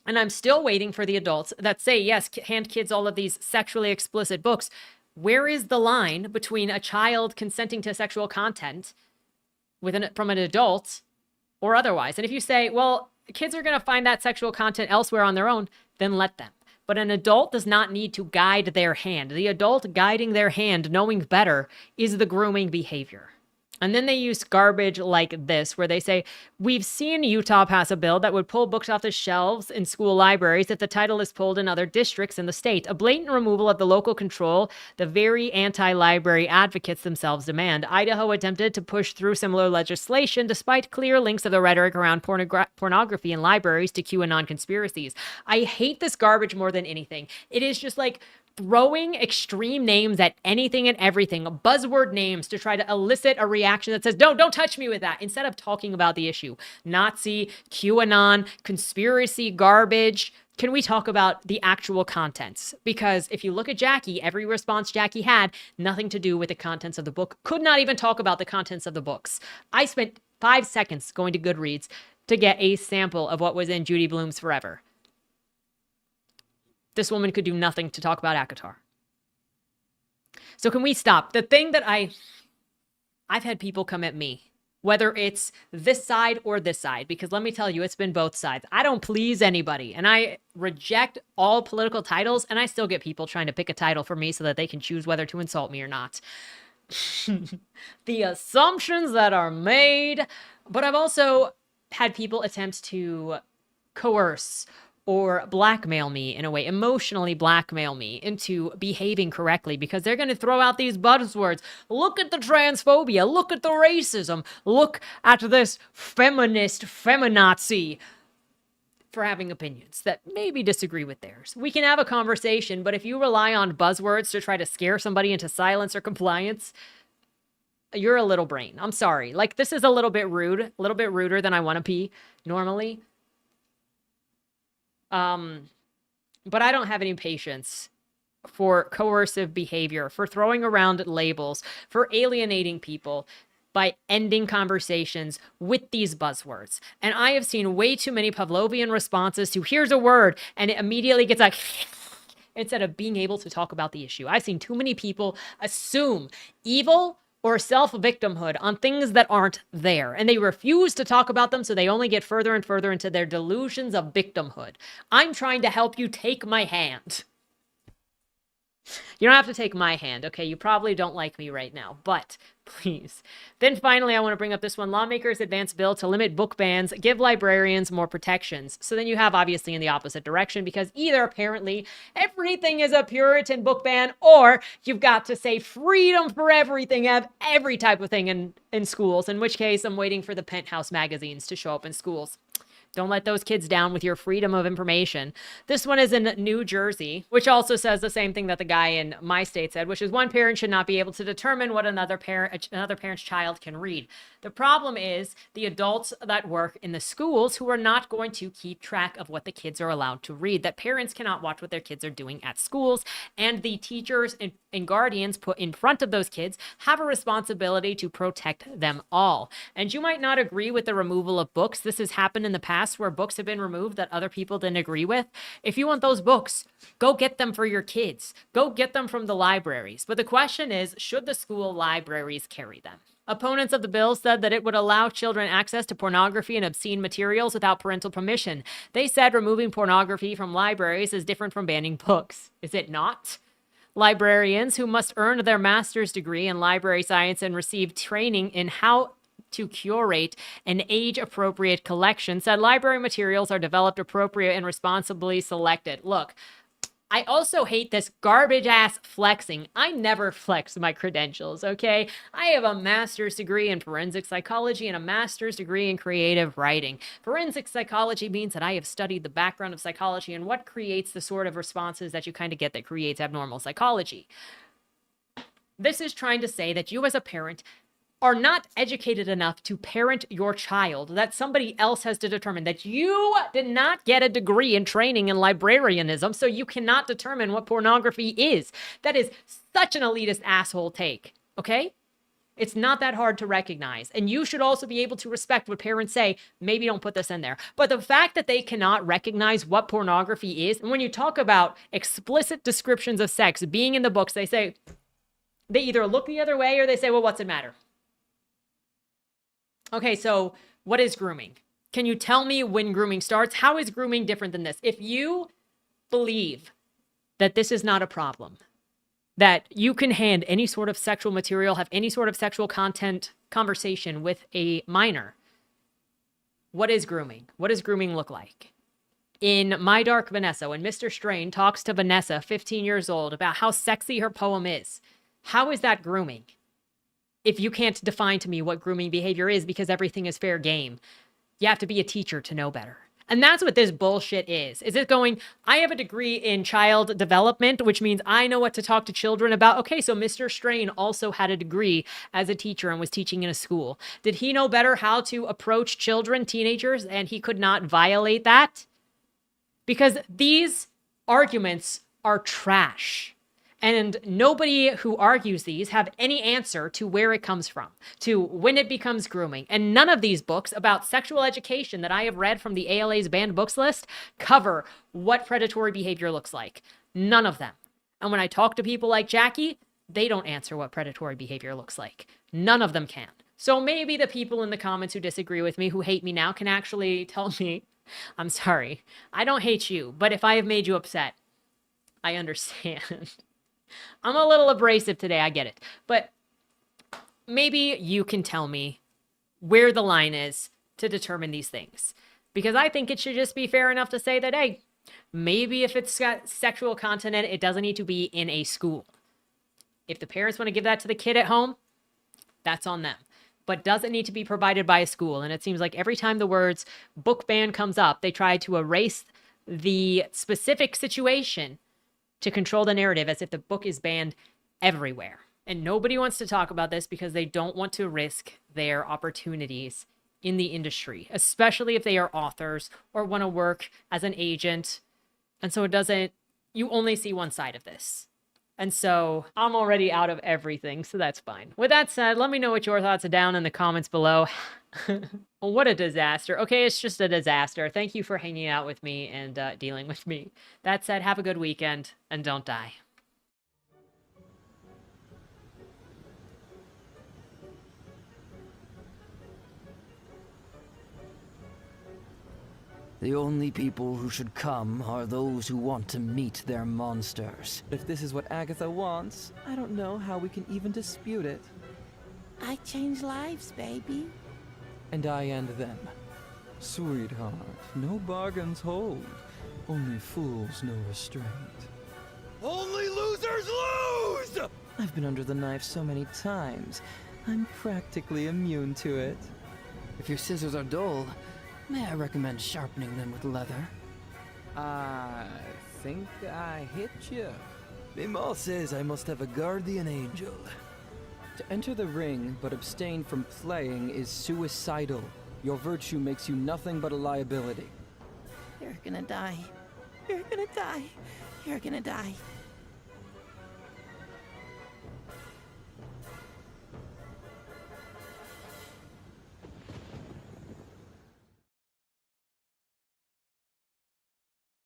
And I'm still waiting for the adults that say, yes, hand kids all of these sexually explicit books. Where is the line between a child consenting to sexual content from an adult or otherwise? And if you say, well, kids are going to find that sexual content elsewhere on their own, then let them. But an adult does not need to guide their hand. The adult guiding their hand, knowing better, is the grooming behavior. And then they use garbage like this, where they say, we've seen Utah pass a bill that would pull books off the shelves in school libraries if the title is pulled in other districts in the state. A blatant removal of the local control the very anti-library advocates themselves demand. Idaho attempted to push through similar legislation despite clear links of the rhetoric around pornography in libraries to QAnon conspiracies. I hate this garbage more than anything. It is just like throwing extreme names at anything and everything, buzzword names to try to elicit a reaction that says, don't touch me with that, instead of talking about the issue. Nazi, QAnon, conspiracy garbage. Can we talk about the actual contents? Because if you look at Jackie, every response Jackie had, nothing to do with the contents of the book, could not even talk about the contents of the books. I spent 5 seconds going to Goodreads to get a sample of what was in Judy Blume's Forever. This woman could do nothing to talk about ACOTAR. So can we stop? The thing that I've had people come at me, whether it's this side or this side, because let me tell you, it's been both sides. I don't please anybody, and I reject all political titles, and I still get people trying to pick a title for me so that they can choose whether to insult me or not. The assumptions that are made, but I've also had people attempt to coerce or blackmail me in a way, emotionally blackmail me into behaving correctly, because they're going to throw out these buzzwords. Look at the transphobia. Look at the racism. Look at this feminist feminazi, for having opinions that maybe disagree with theirs. We can have a conversation, but if you rely on buzzwords to try to scare somebody into silence or compliance, you're a little brain. I'm sorry. Like, this is a little bit rude, a little bit ruder than I want to be normally. But I don't have any patience for coercive behavior, for throwing around labels, for alienating people by ending conversations with these buzzwords. And I have seen way too many Pavlovian responses to here's a word, and it immediately gets like instead of being able to talk about the issue. I've seen too many people assume evil or self-victimhood on things that aren't there, and they refuse to talk about them, so they only get further and further into their delusions of victimhood. I'm trying to help you. Take my hand. You don't have to take my hand, okay? You probably don't like me right now, but please. Then finally, I want to bring up this one. Lawmakers advance bill to limit book bans, give librarians more protections. So then you have obviously in the opposite direction, because either apparently everything is a Puritan book ban, or you've got to say freedom for everything, have every type of thing in schools, in which case I'm waiting for the Penthouse magazines to show up in schools. Don't let those kids down with your freedom of information. This one is in New Jersey, which also says the same thing that the guy in my state said, which is one parent should not be able to determine what another parent's child can read. The problem is the adults that work in the schools who are not going to keep track of what the kids are allowed to read, that parents cannot watch what their kids are doing at schools, and the teachers and guardians put in front of those kids have a responsibility to protect them all. And you might not agree with the removal of books. This has happened in the past where books have been removed that other people didn't agree with. If you want those books, go get them for your kids. Go get them from the libraries. But the question is, should the school libraries carry them? Opponents of the bill said that it would allow children access to pornography and obscene materials without parental permission. They said removing pornography from libraries is different from banning books. Is it not? Librarians who must earn their master's degree in library science and receive training in how to curate an age-appropriate collection said library materials are developed appropriate and responsibly selected. Look, I also hate this garbage-ass flexing. I never flex my credentials, okay? I have a master's degree in forensic psychology and a master's degree in creative writing. Forensic psychology means that I have studied the background of psychology and what creates the sort of responses that you kind of get that creates abnormal psychology. This is trying to say that you as a parent are not educated enough to parent your child, that somebody else has to determine, that you did not get a degree in training in librarianism, so you cannot determine what pornography is. That is such an elitist asshole take, okay? It's not that hard to recognize. And you should also be able to respect what parents say. Maybe don't put this in there. But the fact that they cannot recognize what pornography is, and when you talk about explicit descriptions of sex being in the books, they either look the other way or they say, well, what's it matter? Okay, so what is grooming? Can you tell me when grooming starts? How is grooming different than this? If you believe that this is not a problem, that you can hand any sort of sexual material, have any sort of sexual content conversation with a minor, what is grooming? What does grooming look like? In My Dark Vanessa, when Mr. Strain talks to Vanessa, 15 years old, about how sexy her poem is, how is that grooming? If you can't define to me what grooming behavior is because everything is fair game, you have to be a teacher to know better. And that's what this bullshit is. Is it going, I have a degree in child development, which means I know what to talk to children about. Okay, so Mr. Strain also had a degree as a teacher and was teaching in a school. Did he know better how to approach children, teenagers, and he could not violate that? Because these arguments are trash. And nobody who argues these have any answer to where it comes from, to when it becomes grooming. And none of these books about sexual education that I have read from the ALA's banned books list cover what predatory behavior looks like. None of them. And when I talk to people like Jackie, they don't answer what predatory behavior looks like. None of them can. So maybe the people in the comments who disagree with me, who hate me now, can actually tell me, I'm sorry, I don't hate you, but if I have made you upset, I understand. I'm a little abrasive today, I get it. But maybe you can tell me where the line is to determine these things. Because I think it should just be fair enough to say that, hey, maybe if it's got sexual content in it, it doesn't need to be in a school. If the parents want to give that to the kid at home, that's on them. But doesn't need to be provided by a school. And it seems like every time the words book ban comes up, they try to erase the specific situation to control the narrative as if the book is banned everywhere. And nobody wants to talk about this because they don't want to risk their opportunities in the industry, especially if they are authors or want to work as an agent. And so you only see one side of this. And so I'm already out of everything, so that's fine. With that said, let me know what your thoughts are down in the comments below. What a disaster. Okay, it's just a disaster. Thank you for hanging out with me and dealing with me. That said, have a good weekend and don't die. The only people who should come are those who want to meet their monsters. If this is what Agatha wants, I don't know how we can even dispute it. I change lives, baby. And I and them. Sweetheart, no bargains hold. Only fools know restraint. Only losers lose! I've been under the knife so many times, I'm practically immune to it. If your scissors are dull, may I recommend sharpening them with leather? I think I hit you. Mima says I must have a guardian angel. To enter the ring but abstain from playing is suicidal. Your virtue makes you nothing but a liability. You're gonna die. You're gonna die. You're gonna die.